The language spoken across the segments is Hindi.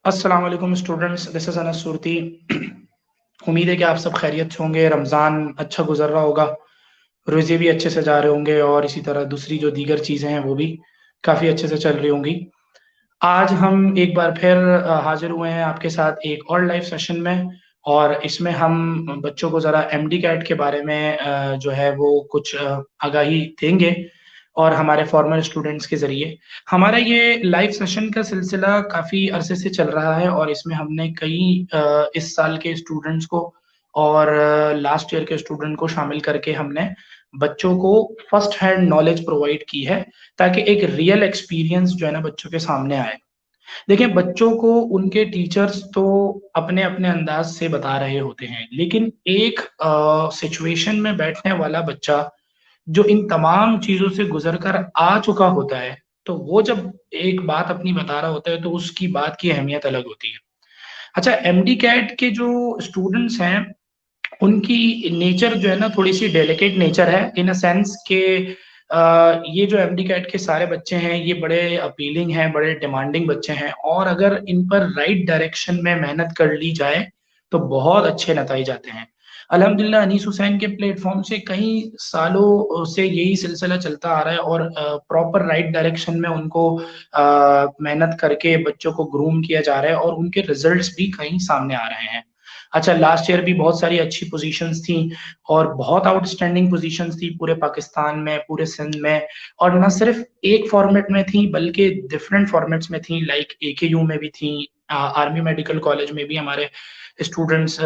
अस्सलाम वालेकुम students, this is Anas Surti. उम्मीद है कि आप सब खैरियत से होंगे। रमज़ान अच्छा गुजर रहा होगा, रोज़े भी अच्छे से जा रहे होंगे और इसी तरह दूसरी जो दीगर चीज़ें हैं वो भी काफ़ी अच्छे से चल रही होंगी। आज हम एक बार फिर हाज़िर हुए हैं आपके साथ एक और लाइव सेशन में, और इसमें हम बच्चों को ज़रा एमडी कैट के बारे में जो है वो कुछ आगाही देंगे, और हमारे फॉर्मर स्टूडेंट्स के ज़रिए। हमारा ये लाइव सेशन का सिलसिला काफ़ी अरसे से चल रहा है, और इसमें हमने कई इस साल के स्टूडेंट्स को और लास्ट ईयर के स्टूडेंट को शामिल करके हमने बच्चों को फर्स्ट हैंड नॉलेज प्रोवाइड की है, ताकि एक रियल एक्सपीरियंस जो है ना बच्चों के सामने आए। देखिए, बच्चों को उनके टीचर्स तो अपने-अपने अंदाज़ से बता रहे होते हैं, लेकिन एक सिचुएशन में बैठने वाला बच्चा जो इन तमाम चीज़ों से गुज़र कर आ चुका होता है, तो वो जब एक बात अपनी बता रहा होता है, तो उसकी बात की अहमियत अलग होती है। अच्छा, एमडी कैट के जो स्टूडेंट्स हैं, उनकी नेचर जो है ना थोड़ी-सी डेलिकेट नेचर है, इन अ सेंस कि ये जो एमडी कैट के सारे बच्चे हैं, ये बड़े अपीलिंग हैं, बड़े डिमांडिंग बच्चे हैं, और अगर इन पर राइट डायरेक्शन में मेहनत कर ली जाए, तो बहुत अच्छे नताइज आते हैं। अल्हम्दुलिल्लाह अनीस हुसैन के प्लेटफ़ॉर्म से कई सालों से यही सिलसिला चलता आ रहा है, और प्रॉपर राइट डायरेक्शन में उनको मेहनत करके बच्चों को ग्रूम किया जा रहा है, और उनके रिज़ल्ट्स भी कहीं सामने आ रहे हैं। अच्छा, लास्ट ईयर भी बहुत सारी अच्छी पोज़ीशंस थी, और बहुत आउटस्टैंडिंग पोज़ीशंस थी पूरे पाकिस्तान में, पूरे सिंध में, और ना सिर्फ़ एक फ़ॉर्मेट में थी, बल्कि डिफरेंट फ़ॉर्मेट्स में थी, लाइक एकेयू में भी थी, आर्मी मेडिकल कॉलेज में भी हमारे स्टूडेंट्स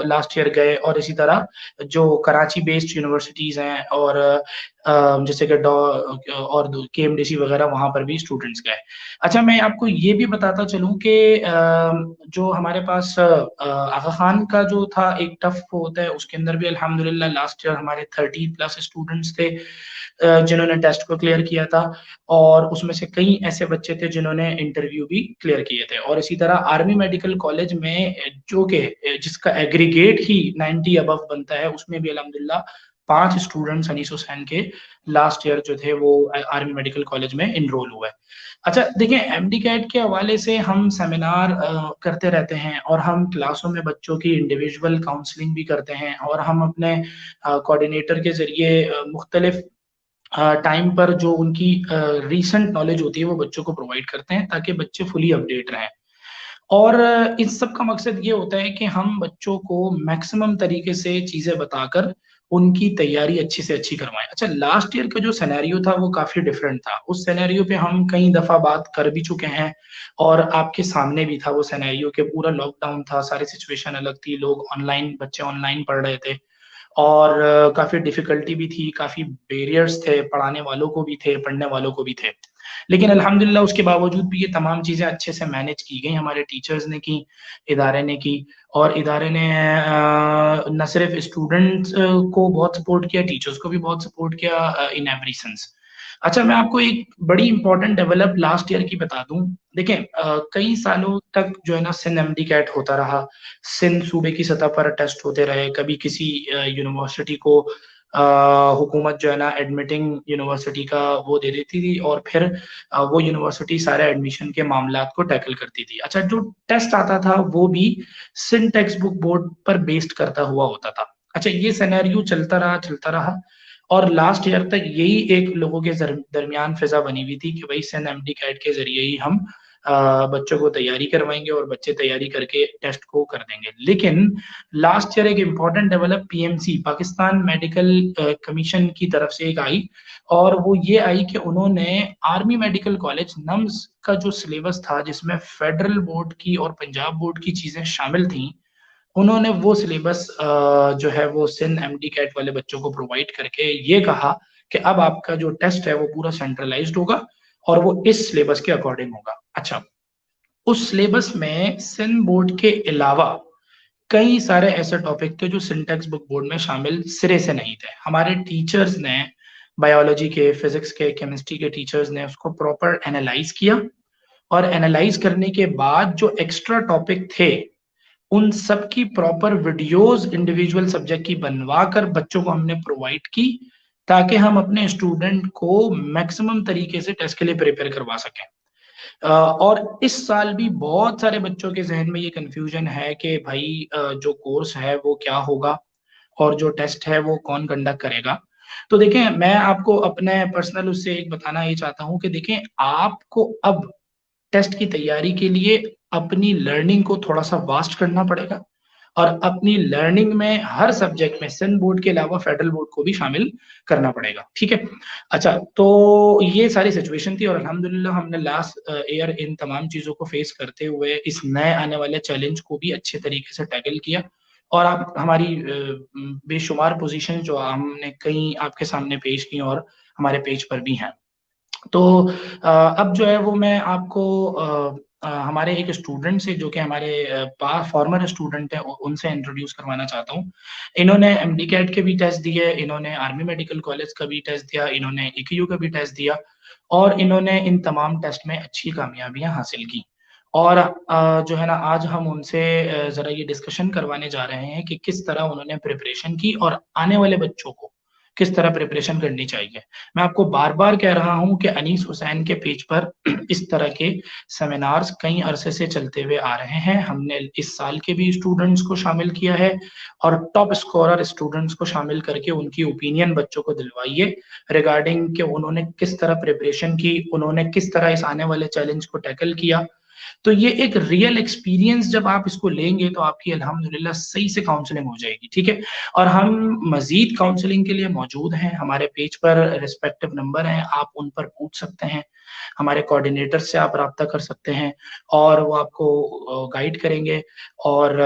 लास्ट ईयर गए, और इसी तरह जो कराची बेस्ड यूनिवर्सिटीज़ हैं, और जैसे कि और केएमडीसी वगैरह, वहाँ पर भी स्टूडेंट्स गए। अच्छा, मैं आपको ये भी बताता चलूँ कि जो हमारे पास आगा खान का जो था एक टफ होता है, उसके अंदर भी अल्हम्दुलिल्लाह लास्ट ईयर हमारे 30 प्लस स्टूडेंट्स थे जिन्होंने टेस्ट को क्लियर किया था, और उसमें से कई ऐसे बच्चे थे जिन्होंने इंटरव्यू भी क्लियर किए थे। और इसी तरह आर्मी मेडिकल कॉलेज में जो कि जिसका एग्रीगेट ही 90 अबव बनता है, उसमें भी अल्हम्दुलिल्लाह 5 स्टूडेंट्स अनीस हुसैन के लास्ट ईयर जो थे वो आर्मी मेडिकल कॉलेज में एनरोल हुए। अच्छा, देखिए, एमडी कैट के हवाले से हम सेमिनार करते रहते हैं, और हम क्लासों में बच्चों की इंडिविजुअल काउंसलिंग भी करते हैं, और हम अपने कोऑर्डिनेटर के ज़रिए मुख्तलिफ टाइम पर जो उनकी रीसेंट नॉलेज होती है वो बच्चों को प्रोवाइड करते हैं, ताकि बच्चे फुली अपडेट रहें। और इस सब का मकसद ये होता है कि हम बच्चों को मैक्सिमम तरीके से चीज़ें बताकर उनकी तैयारी अच्छी से अच्छी करवाएँ। अच्छा, लास्ट ईयर का जो सिनेरियो था वो काफ़ी डिफरेंट था। उस सिनेरियो पे हम कई दफ़ा बात कर भी चुके हैं, और आपके सामने भी था वो सिनेरियो कि पूरा लॉकडाउन था, सारी सिचुएशन अलग थी, लोग ऑनलाइन, बच्चे ऑनलाइन पढ़ रहे थे, और काफ़ी डिफ़िकल्टी भी थी, काफ़ी बैरियर्स थे, पढ़ाने वालों को भी थे, पढ़ने वालों को भी थे। लेकिन अल्हम्दुलिल्लाह उसके बावजूद भी ये तमाम चीज़ें अच्छे से मैनेज की गई, हमारे टीचर्स ने की, इदारे ने की, और इदारे ने ना सिर्फ़ स्टूडेंट्स को बहुत सपोर्ट किया, टीचर्स को भी बहुत सपोर्ट किया इन एवरी सेंस। अच्छा, मैं आपको एक बड़ी इम्पोर्टेंट डेवलप लास्ट ईयर की बता दूँ। देखें, कई सालों तक जो है ना सिंध एमडी कैट होता रहा, सिंध सूबे की सतह पर टेस्ट होते रहे, कभी किसी यूनिवर्सिटी को हुकूमत जो है ना एडमिटिंग यूनिवर्सिटी का वो दे देती थी, और फिर वो यूनिवर्सिटी सारे एडमिशन के मामलात को टैकल करती थी। अच्छा, जो टेस्ट आता था वो भी सिंध टेक्स्ट बुक बोर्ड पर बेस्ड करता हुआ होता था। अच्छा, ये सिनेरियो चलता रहा, और लास्ट ईयर तक यही एक लोगों के दरमियान फिजा बनी हुई थी कि भाई सिंध एमडी कैट के जरिए ही हम बच्चों को तैयारी करवाएंगे, और बच्चे तैयारी करके टेस्ट को कर देंगे। लेकिन लास्ट ईयर एक important develop PMC, Pakistan medical commission की तरफ से एक आई, और वो ये आई कि उन्होंने आर्मी मेडिकल कॉलेज नम्स का जो सिलेबस था, जिसमें फेडरल बोर्ड की और पंजाब बोर्ड की चीजें शामिल थी, उन्होंने वो सिलेबस जो है वो सिंध एमडी कैट वाले बच्चों को प्रोवाइड करके ये कहा कि अब आपका जो टेस्ट है वो पूरा सेंट्रलाइज्ड होगा, और वो इस सिलेबस के अकॉर्डिंग होगा। अच्छा, उस सिलेबस में सिंध बोर्ड के अलावा कई सारे ऐसे टॉपिक थे जो सिंटेक्स बुक बोर्ड में शामिल सिरे से नहीं थे। हमारे टीचर्स ने, बायोलॉजी के, फिजिक्स के, केमिस्ट्री के टीचर्स ने उसको प्रॉपर एनालाइज किया, और एनालाइज करने के बाद जो एक्स्ट्रा टॉपिक थे, उन सब की प्रॉपर वीडियोस इंडिविजुअल सब्जेक्ट की बनवा कर बच्चों को हमने प्रोवाइड की, ताकि हम अपने स्टूडेंट को मैक्सिमम तरीके से टेस्ट के लिए प्रिपेयर करवा सकें। और इस साल भी बहुत सारे बच्चों के जहन में ये कंफ्यूजन है कि भाई जो कोर्स है वो क्या होगा और जो टेस्ट है वो कौन कंडक्ट करेगा। तो देखें, मैं आपको अपने पर्सनल उससे एक बताना ये चाहता हूँ कि देखें, आपको अब टेस्ट की तैयारी के लिए अपनी लर्निंग को थोड़ा सा वास्ट करना पड़ेगा और अपनी लर्निंग में हर सब्जेक्ट में सिंध बोर्ड के अलावा फेडरल बोर्ड को भी शामिल करना पड़ेगा। ठीक है। अच्छा, तो ये सारी सिचुएशन थी और अल्हम्दुलिल्लाह हमने लास्ट ईयर इन तमाम चीज़ों को फेस करते हुए इस नए आने वाले चैलेंज को भी अच्छे तरीके से टैकल किया और आप हमारी बेशुमार पोजीशन जो हमने कई आपके सामने पेश की और हमारे पेज पर भी हैं। तो अब जो है वो मैं आपको हमारे एक स्टूडेंट से जो कि हमारे फॉर्मर स्टूडेंट है उनसे इंट्रोड्यूस करवाना चाहता हूँ। इन्होंने एमडी कैट के भी टेस्ट दिए, इन्होंने आर्मी मेडिकल कॉलेज का भी टेस्ट दिया, इन्होंने इक्यू का भी टेस्ट दिया और इन्होंने इन तमाम टेस्ट में अच्छी कामयाबियां हासिल की। और जो है ना, आज हम उनसे जरा ये डिस्कशन करवाने जा रहे हैं कि किस तरह उन्होंने प्रिपरेशन की और आने वाले बच्चों को किस तरह प्रिपरेशन करनी चाहिए। मैं आपको बार-बार कह रहा हूँ कि अनीस हुसैन के पेज पर इस तरह के सेमिनार्स कई अरसे से चलते हुए आ रहे हैं। हमने इस साल के भी स्टूडेंट्स को शामिल किया है और टॉप स्कोरर स्टूडेंट्स को शामिल करके उनकी ओपिनियन बच्चों को दिलवाइए रिगार्डिंग कि उन्होंने किस तरह प्रिपरेशन की, उन्होंने किस तरह इस आने वाले चैलेंज को टैकल किया। तो ये एक रियल एक्सपीरियंस जब आप इसको लेंगे तो आपकी अल्हम्दुलिल्लाह सही से काउंसलिंग हो जाएगी। ठीक है। और हम मजीद काउंसलिंग के लिए मौजूद हैं, हमारे पेज पर रिस्पेक्टिव नंबर हैं, आप उन पर पूछ सकते हैं, हमारे कोऑर्डिनेटर से आप रब्ता कर सकते हैं और वो आपको गाइड करेंगे। और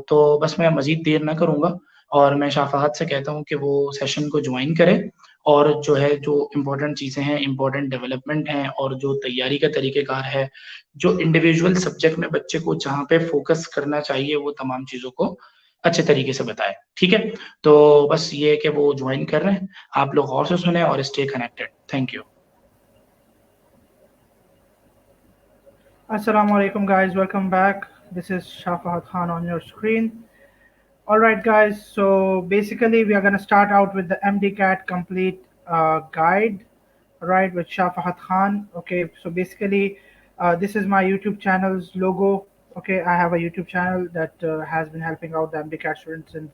तो बस मैं मजीद देर ना करूँगा और मैं शाफाहत से कहता हूँ कि वो सेशन को ज्वाइन करें और जो है जो इम्पोर्टेंट चीज़ें हैं, इम्पोर्टेंट डेवलपमेंट हैं और जो तैयारी का तरीक़ेकार है, जो इंडिविजुअल सब्जेक्ट में बच्चे को जहाँ पे फ़ोकस करना चाहिए, वो तमाम चीज़ों को अच्छे तरीके से बताएँ। ठीक है? तो बस ये है कि वो ज्वाइन कर रहे हैं। आप लोग गौर से सुनें और stay connected. Thank you. Assalamu alaikum guys, welcome back. This is Shafahad Khan on your screen. Alright guys, so basically we are going to start out with the MDCAT complete guide, right, with Shafahad Khan. Okay, so basically this is my YouTube channel's logo. Okay, I have a YouTube channel that has been helping out the MDCAT students since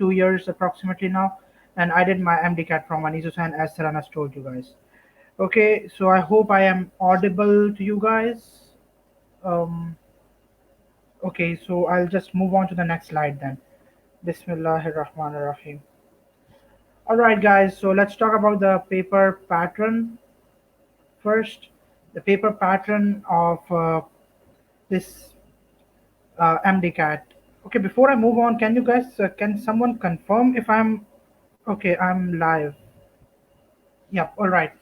2 years approximately now, and I did my MDCAT from Anis Hussain as Saranas told you guys. Okay, so I hope I am audible to you guys. Okay, so I'll just move on to the next slide then. Bismillahir Rahmanir Rahim. Alright guys, so let's talk about the paper pattern first. The paper pattern of this MDCAT. Okay, before I move on, can you guys, can someone confirm if I'm, okay, I'm live. Yep, alright.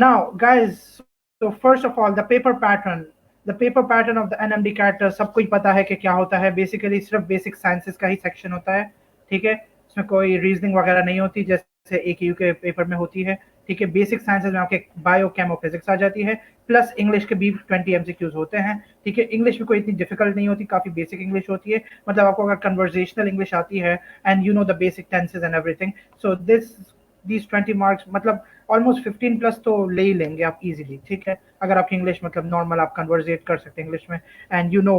Now guys, so first of all, the paper pattern of the NMDCAT सबको ही पता है कि क्या होता है। बेसिकली सिर्फ बेसिक साइंसेस का ही सेक्शन होता है, ठीक है। इसमें कोई रीजनिंग वगैरह नहीं होती जैसे AQU के पेपर में होती है, ठीक है। बेसिक साइंसेस में आपके बायो केमो फिजिक्स आ जाती है, प्लस इंग्लिश के भी 20 MCQs होते हैं, ठीक है। इंग्लिश में कोई इतनी डिफिकल्ट नहीं होती, काफ़ी बेसिक इंग्लिश होती है। मतलब आपको अगर कन्वर्जेशनल इंग्लिश आती है and you know the basic tenses and everything, so these 20 marks मतलब ऑलमोस्ट 15 प्लस तो ले ही लेंगे आप इजीली, ठीक है। अगर आपकी इंग्लिश मतलब नॉर्मल आप कन्वर्जेट कर सकते हैं इंग्लिश में and you know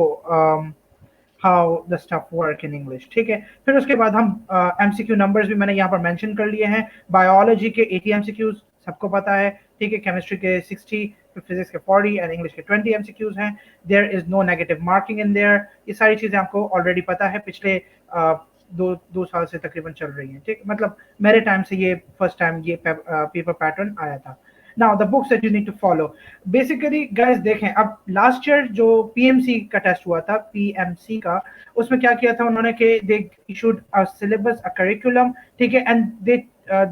how the stuff work in English, ठीक है। फिर उसके बाद हम MCQ नंबर्स भी मैंने यहाँ पर मेंशन कर लिए हैं। बायोलॉजी के 80 MCQs सबको पता है, ठीक है। केमिस्ट्री के 60, फिजिक्स के 40 एंड इंग्लिश के 20 MCQs हैं। There is no negative marking in there. ये सारी चीज़ें आपको ऑलरेडी पता है, पिछले दो साल से तकरीबन चल रही हैं, ठीक। मतलब मेरे टाइम से ये फर्स्ट टाइम ये पेपर पैटर्न आया था। Now the books that you need to follow, basically guys देखें, अब लास्ट ईयर जो PMC का टेस्ट हुआ था, PMC का, उसमें क्या किया था उन्होंने कि they issued a syllabus, a curriculum, ठीक है, and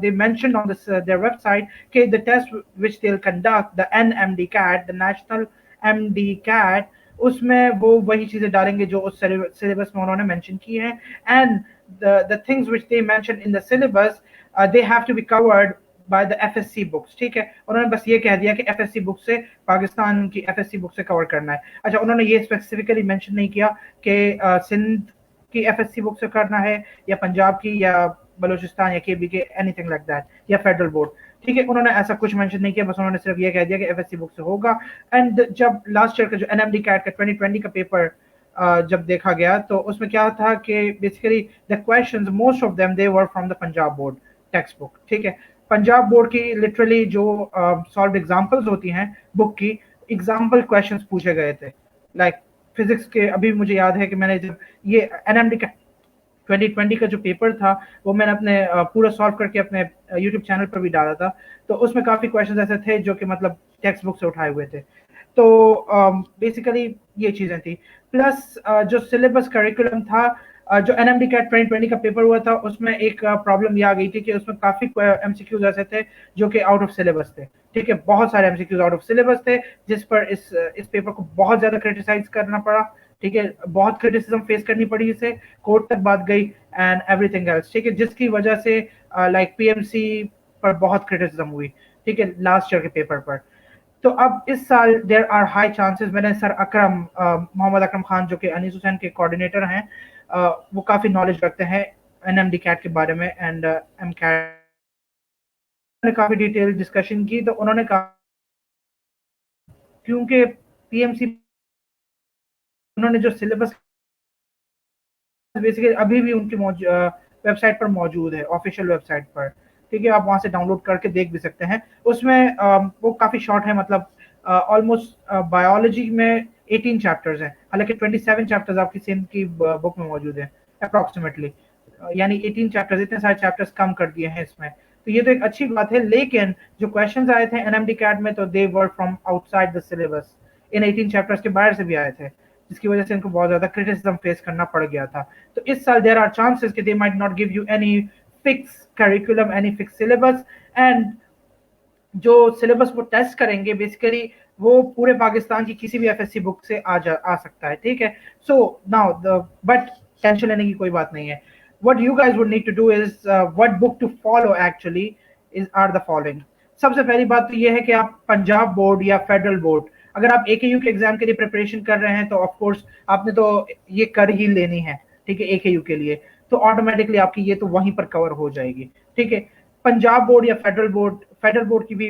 they mentioned on this their website कि the test which they'll conduct, the NMDCAT, the National MDCAT, उसमें वो वही चीजें डालेंगे जो उस सिलेबस में उन्होंने मेंशन की है। And the things which they mentioned in the syllabus they have to be covered by the FSC books, ठीक है। उन्होंने बस ये कह दिया कि FSC बुक से, पाकिस्तान की FSC बुक से कवर करना है। अच्छा, उन्होंने ये स्पेसिफिकली मेंशन नहीं किया कि सिंध की FSC बुक से करना है या पंजाब की या बलूचिस्तान या KB के, एनीथिंग लाइक दैट, या फेडरल बोर्ड। ठीक है, उन्होंने ऐसा कुछ मेंशन नहीं किया, बस उन्होंने सिर्फ ये कह दिया कि एफएससी बुक से होगा। एंड जब लास्ट ईयर का जो एनएमडी कैट का 2020 का पेपर जब देखा गया तो उसमें क्या था कि basically the questions most of them they were from the Punjab board text book. ठीक है, पंजाब बोर्ड की लिटरली जो सॉल्व एग्जांपल्स होती हैं बुक की, एग्जांपल क्वेश्चंस पूछे गए थे। लाइक फिजिक्स के, अभी मुझे याद है कि मैंने जब ये एनएमडी का 2020 का जो पेपर था वो मैंने अपने पूरा सॉल्व करके अपने यूट्यूब चैनल पर भी डाला था, तो उसमें काफ़ी क्वेश्चंस ऐसे थे जो कि मतलब टेक्स्ट बुक से उठाए हुए थे। तो बेसिकली ये चीज़ें थी, प्लस जो सिलेबस करिकुलम था, जो एनएमडी कैट 2020 का पेपर हुआ था उसमें एक प्रॉब्लम ये आ गई थी कि उसमें काफ़ी एमसीक्यूज ऐसे थे जो कि आउट ऑफ सिलेबस थे। ठीक है, बहुत सारे एमसीक्यूज आउट ऑफ सिलेबस थे जिस पर इस पेपर को बहुत ज़्यादा क्रिटिसाइज करना पड़ा। ठीक है, बहुत क्रिटिसिज्म फेस करनी पड़ी, इसे कोर्ट तक बात गई एंड एवरीथिंग एल्स। ठीक है, जिसकी वजह से लाइक पीएमसी पर बहुत क्रिटिसिज्म हुई। ठीक है, लास्ट ईयर के पेपर पर। तो अब इस साल देयर आर हाई चांसेस, मैंने सर अकरम मोहम्मद अकरम खान जो कि अनीस हुसैन के कोऑर्डिनेटर हैं, वो काफ़ी नॉलेज रखते हैं एनएमडी कैट के बारे में एंड एम कैट ने काफ़ी डिटेल डिस्कशन की, तो उन्होंने कहा क्योंकि पीएमसी उन्होंने जो सिलेबस बेसिकली अभी भी उनकी वेबसाइट पर मौजूद है, ऑफिशियल वेबसाइट पर। ठीक है, आप वहां से डाउनलोड करके देख भी सकते हैं। उसमें वो काफ़ी शॉर्ट है, मतलब ऑलमोस्ट बायोलॉजी में 18 चैप्टर्स हैं, हालांकि 27 चैप्टर्स आपकी सेम की बुक में मौजूद है अप्रॉक्सीमेटली, यानी 18 चैप्टर्स, इतने सारे चैप्टर्स कम कर दिए हैं इसमें। तो ये तो एक अच्छी बात है, लेकिन जो क्वेश्चंस आए थे एनएमडी कैट में तो they were from outside the syllabus, in 18 chapters के बाहर से भी आए थे, जिसकी वजह से इनको बहुत ज्यादा क्रिटिसिज्म फेस करना पड़ गया था। तो इस साल देयर आर चांसेस कि they might not give you any fix curriculum, any fix syllabus, and जो सिलेबस वो टेस्ट करेंगे बेसिकली वो पूरे पाकिस्तान की किसी भी एफएससी बुक से आ सकता है। ठीक है, so now the but tension लेने की कोई बात नहीं है। what you guys would need to do is what book to follow actually is are the following। सबसे पहली बात तो ये है कि आप पंजाब बोर्ड या फेडरल बोर्ड, अगर आप एकेयू के एग्जाम के लिए प्रिपरेशन कर रहे हैं तो ऑफ कोर्स आपने तो ये कर ही लेनी है। ठीक है, एकेयू के लिए तो ऑटोमेटिकली आपकी ये तो वहीं पर कवर हो जाएगी। ठीक है, पंजाब बोर्ड या फेडरल बोर्ड की भी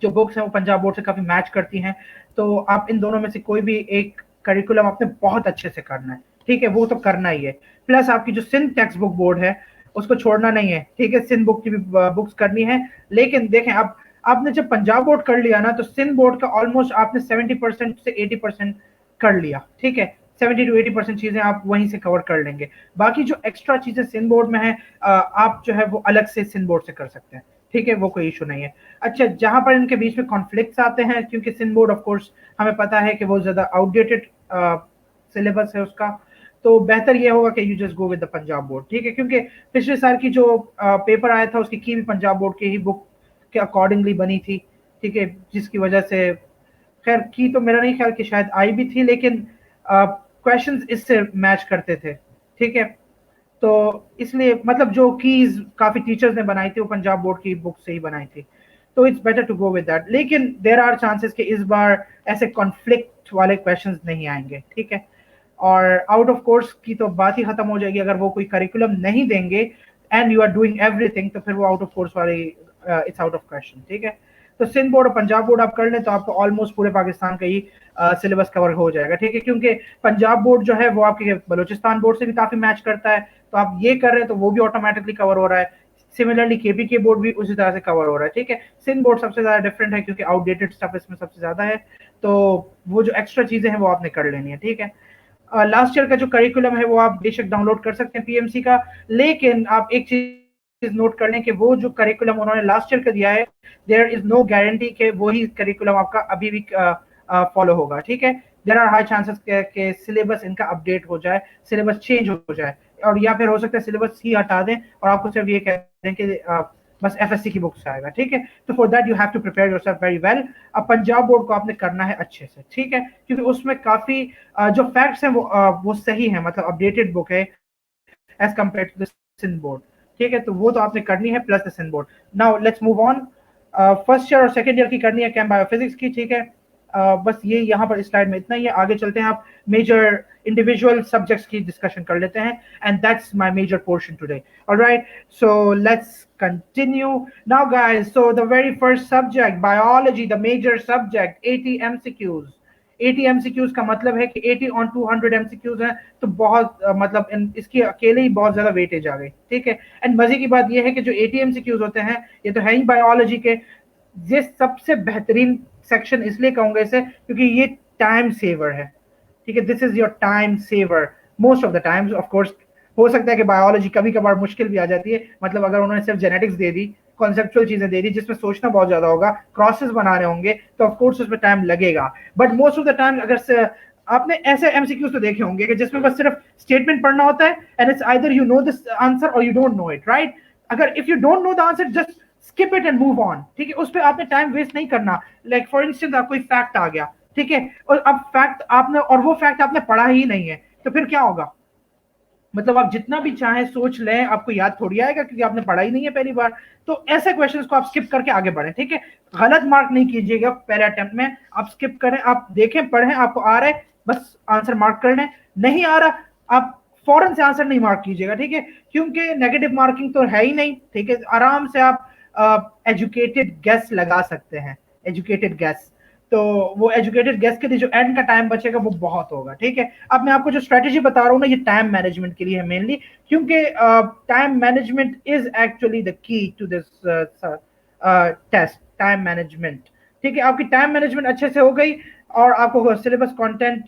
जो बुक्स हैं वो पंजाब बोर्ड से काफी मैच करती हैं, तो आप इन दोनों में से कोई भी एक करिकुलम आपने बहुत अच्छे से करना है। ठीक है, वो तो करना ही है। प्लस आपकी जो सिंध टेक्स्ट बुक बोर्ड है उसको छोड़ना नहीं है। ठीक है, सिंध बुक की भी बुक्स करनी है, लेकिन देखें अब आपने जब पंजाब बोर्ड कर लिया ना तो सिंध बोर्ड का ऑलमोस्ट आपने 70% से 80% कर लिया। ठीक है, 70 to 80% चीजें आप वहीं से कवर कर लेंगे। बाकी जो एक्स्ट्रा चीजें सिंध बोर्ड में है आप जो है वो अलग से सिंध बोर्ड से कर सकते हैं। ठीक है, वो कोई इशू नहीं है। अच्छा, जहां पर इनके बीच में कॉन्फ्लिक्ट्स आते हैं, क्योंकि सिंध बोर्ड ऑफ कोर्स हमें पता है कि वो ज्यादा आउटडेटेड सिलेबस है उसका, तो बेहतर ये होगा कि you just go with the Punjab board. ठीक है, क्योंकि पिछले साल की जो पेपर आया था उसकी की भी पंजाब बोर्ड की ही बुक के अकॉर्डिंगली बनी थी। ठीक है, जिसकी वजह से खैर की तो मेरा नहीं ख्याल कि शायद आई भी थी, लेकिन क्वेश्चंस इससे मैच करते थे। ठीक है, तो इसलिए मतलब जो कीज काफी टीचर्स ने बनाई थी वो पंजाब बोर्ड की बुक से ही बनाई थी, तो it's better to go with that. लेकिन देयर आर चांसेस कि इस बार ऐसे कॉन्फ्लिक्ट वाले क्वेश्चंस नहीं आएंगे। ठीक है, और आउट ऑफ कोर्स की तो बात ही खत्म हो जाएगी, अगर वो कोई करिकुलम नहीं देंगे and you are doing everything तो फिर वो आउट ऑफ कोर्स वाली इट्स आउट ऑफ क्वेश्चन। ठीक है, तो सिंध बोर्ड और पंजाब बोर्ड आप कर लें तो आपको ऑलमोस्ट पूरे पाकिस्तान का ही सिलेबस कवर हो जाएगा। ठीक है, क्योंकि पंजाब बोर्ड जो है वो आपके बलूचिस्तान बोर्ड से भी काफी मैच करता है, तो आप ये कर रहे हैं तो वो भी ऑटोमेटिकली कवर हो रहा है। सिमिलरली केपी के बोर्ड भी उसी तरह से कवर हो रहा है। ठीक है, सिंध बोर्ड सबसे ज्यादा डिफरेंट है क्योंकि आउटडेटेड स्टफ इसमें सबसे ज्यादा है, तो वो जो एक्स्ट्रा चीजें हैं वो आपने कर लेनी है। ठीक है, लास्ट ईयर का जो करिकुलम है वो आप बेशक डाउनलोड कर सकते हैं पीएमसी का, लेकिन आप एक चीज नोट कर लें कि वो जो करिकुलम उन्होंने लास्ट ईयर का दिया है देयर इज नो गारंटी कि वही करिकुलम आपका अभी भी फॉलो होगा। ठीक है, देयर आर हाई चांसेस के सिलेबस इनका अपडेट हो जाए, सिलेबस चेंज हो जाए, और या फिर हो सकता है सिलेबस ही हटा दें और आपको सिर्फ ये कह दें कि बस एफएससी की बुक से आएगा। ठीक है, तो for that you have to prepare yourself very well. अब पंजाब बोर्ड को आपने करना है अच्छे से। ठीक है, क्योंकि उसमें काफी जो फैक्ट्स हैं वो सही है, मतलब अपडेटेड बुक है as compare to the Sindh board. ठीक है, तो वो तो आपने करनी है, plus the Sindh board. Now let's move on. First year और सेकेंड ईयर की करनी है केम बायोफिजिक्स की। ठीक है, बस ये यहाँ पर इस स्लाइड में इतना ही है। आगे चलते हैं, आप मेजर इंडिविजुअल सब्जेक्ट्स की डिस्कशन कर लेते हैं, and that's my major portion today. Alright, so let's continue now guys. So the very first subject, biology, the major subject, 80 MCQs। 80 MCQs का मतलब है कि 80 on 200 MCQs है, तो बहुत मतलब इसकी अकेले ही बहुत ज्यादा वेटेज आ गई, ठीक है। एंड मजे की बात यह है कि जो 80 MCQs होते हैं ये तो है ही बायोलॉजी के, ये सबसे बेहतरीन सेक्शन इसलिए कहूंगा इसे क्योंकि ये टाइम सेवर है, ठीक है। This is your time saver most of the times. Of course हो सकता है कि बायोलॉजी कभी कभार मुश्किल भी आ जाती है, मतलब अगर उन्होंने सिर्फ जेनेटिक्स दे दी, कॉन्सेप्चुअल चीजें दे दी जिसमें सोचना बहुत ज्यादा होगा, क्रॉसेस बनाने होंगे, तो ऑफ कोर्स उसमें टाइम लगेगा। But most of the time अगर आपने ऐसे एमसीक्यूज तो देखे होंगे कि जिसमें बस सिर्फ स्टेटमेंट पढ़ना होता है, and it's either you know this answer और you don't know it, right. अगर if you don't know the answer just skip it and move on, ठीक है। उस पर आपने टाइम वेस्ट नहीं करना। लाइक फॉर इंस्टेंस आपको एक फैक्ट आ गया, ठीक है, और अब फैक्ट आपने, और वो फैक्ट आपने पढ़ा ही नहीं है, तो फिर क्या होगा? मतलब आप जितना भी चाहे सोच लें, आपको याद थोड़ी आएगा क्योंकि आपने पढ़ा ही नहीं है पहली बार। तो ऐसे क्वेश्चंस को आप स्किप करके आगे बढ़ें, ठीक है। गलत मार्क नहीं कीजिएगा पहले अटेम्प्ट में, आप स्किप करें, आप देखें, पढ़ें, आपको आ रहा है बस आंसर मार्क कर लें, नहीं आ रहा आप फौरन से आंसर नहीं मार्क कीजिएगा, ठीक है, क्योंकि नेगेटिव मार्किंग तो है ही नहीं, ठीक है। आराम से आप एजुकेटेड गेस लगा सकते हैं, एजुकेटेड गेस। तो वो एजुकेटेड गेस के लिए जो एंड का टाइम बचेगा वो बहुत होगा, ठीक है। अब मैं आपको जो स्ट्रेटेजी बता रहा हूँ ना, ये टाइम मैनेजमेंट के लिए है मेनली, क्योंकि time management is actually the key to this test, time management, ठीक है। आपकी टाइम मैनेजमेंट अच्छे से हो गई और आपको सिलेबस कंटेंट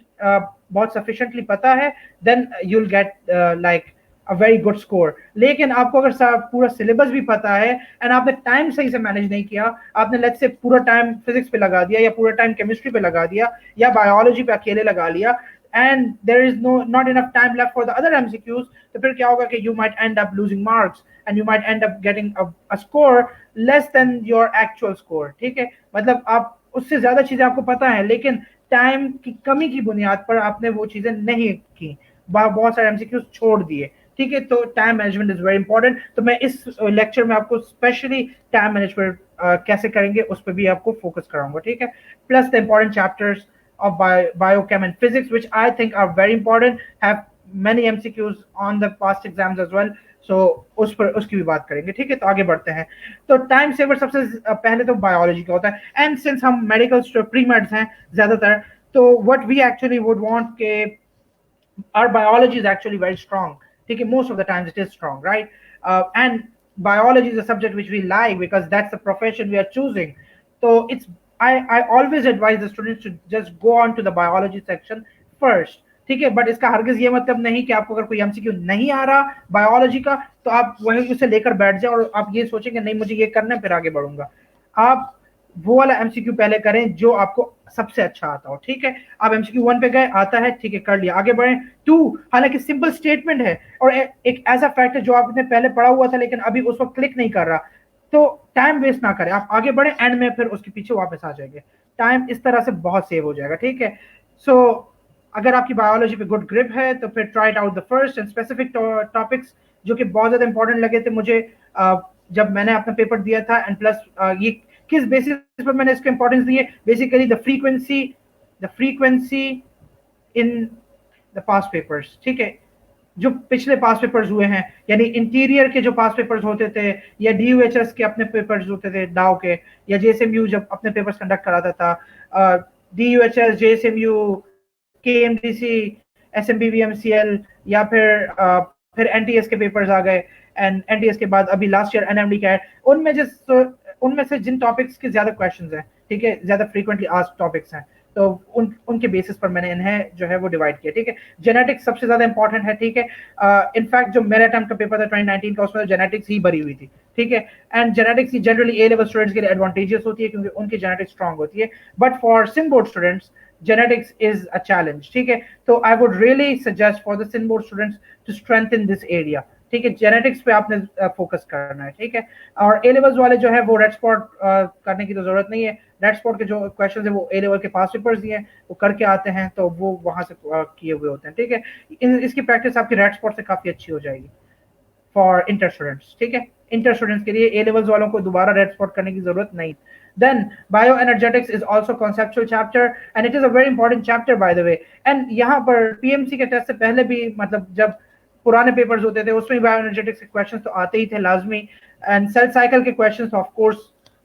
बहुत सफिशिएंटली पता है, then you will get like a very good score. लेकिन आपको अगर पूरा सिलेबस भी पता है एंड आपने टाइम सही से मैनेज नहीं किया, आपने लेट्स से पूरा टाइम फिजिक्स पे लगा दिया, या पूरा टाइम केमिस्ट्री पे लगा दिया, या बायोलॉजी पे अकेले लगा लिया, and there is not enough time left for the other MCQs, तो फिर क्या होगा कि you might end up losing marks and you might end up getting a score less than your actual score, ठीक है। मतलब आप उससे ज्यादा चीजें आपको पता है लेकिन टाइम की कमी की बुनियाद पर आपने वो चीजें नहीं की, बहुत सारे एमसीक्यूज छोड़ दिए, ठीक है। तो time management is very important. तो मैं इस लेक्चर में आपको स्पेशली टाइम मैनेजमेंट कैसे करेंगे उस पर भी आपको फोकस कराऊंगा, ठीक है। Plus the important chapters of biochem and physics, which I think are very important, have many MCQs on the past exams as well. So उस पर उसकी भी बात करेंगे, ठीक है। तो आगे बढ़ते हैं। तो टाइम सेवर सबसे पहले तो बायोलॉजी का होता है, एंड सिंस हम मेडिकल प्री मेड्स हैं ज्यादातर, तो what we actually would want के our biology is actually very strong, ठीक है। most of the times it is strong, right? And biology is a subject which we like because that's the profession we are choosing. So I always advise the students to just go on to the biology section first, ठीक है। बट इसका हरगिज ये मतलब नहीं कि आपको अगर कोई एमसीक्यू नहीं आ रहा बायोलॉजी का तो आप वहीं उसे लेकर बैठ जाए और आप ये सोचेंगे नहीं मुझे ये करना है फिर आगे बढ़ूंगा। आप वो वाला एमसीक्यू पहले करें जो आपको सबसे अच्छा आता हो, ठीक है। आप एमसीक्यू 1 पे गए, आता है, ठीक है, कर लिया, आगे बढ़े। 2 हालांकि सिंपल स्टेटमेंट है और एक ऐसा फैक्ट है जो आपने पहले पढ़ा हुआ था लेकिन अभी उस वक्त क्लिक नहीं कर रहा, तो टाइम वेस्ट ना करें, आप आगे बढ़े, एंड में फिर उसके पीछे वापस आ जाएंगे, टाइम इस तरह से बहुत सेव हो जाएगा, ठीक है। सो अगर आपकी बायोलॉजी पे गुड ग्रिप है तो फिर try out the first and specific topics जो कि बहुत ज्यादा इंपॉर्टेंट लगे थे मुझे जब मैंने अपना पेपर दिया था। एंड प्लस ये किस बेसिस पर मैंने इसको इंपॉर्टेंस दी है, basically the frequency in the past papers, ठीक है। जो पिछले पास पेपर्स हुए हैं, यानी इंटीरियर के जो पास पेपर्स होते थे, या डीयूएचएस के अपने पेपर्स होते थे डाउ के, या जेएसएमयू जब अपने पेपर्स कंडक्ट कराता था, डीयूएचएस, जेएसएमयू, केएमडीसी, एसएमबीवीएमसीएल, या फिर एनटीएस के पेपर्स आ गए, एंड एनटीएस के बाद अभी लास्ट ईयर एनएमडी का है। उनमें से जिन टॉपिक्स के ज्यादा क्वेश्चंस हैं, ठीक है, ज्यादा फ्रीक्वेंटली आस्क्ड टॉपिक्स हैं, तो उनके बेसिस पर मैंने इन्हें जो है वो डिवाइड किया, ठीक है। जेनेटिक्स सबसे ज्यादा इंपॉर्टेंट है, ठीक है। इनफैक्ट जो मेरा अटेम्प्ट का पेपर था 2019 का, उसमें जेनेटिक्स ही भरी हुई थी, ठीक है। And genetics he generally A level students के लिए एडवांटेजेस होती है क्योंकि उनकी जेनेटिक्स स्ट्रांग होती है, but for Sindh board students genetics is a challenge, ठीक है। तो I would really suggest for the sin board students to strengthen this area, ठीक है। जेनेटिक्स पे आपने फोकस करना है, ठीक है। और ए लेवल्स वाले जो है वो रेड स्पॉट करने की तो जरूरत नहीं है, रेड स्पॉट के जो क्वेश्चंस है वो ए लेवल के पास पेपर्स दिए हैं वो करके आते हैं, तो वो वहां से किए हुए होते हैं, ठीक है। इसकी प्रैक्टिस आपकी रेड स्पॉट से काफी अच्छी हो जाएगी फॉर इंटर स्टूडेंट्स, ठीक है। इंटर स्टूडेंट्स के लिए ए लेवल्स वालों को दोबारा रेड स्पॉट करने की जरूरत नहीं। Then bioenergetics is also conceptual chapter and it is a very important chapter by the way. And यहाँ पर PMC के टेस्ट से पहले भी मतलब जब पुराने पेपर्स होते थे उसमें बायोएनर्जेटिक्स के क्वेश्चंस तो आते ही थे लाजमी, एंड सेल साइकिल के क्वेश्चंस ऑफ कोर्स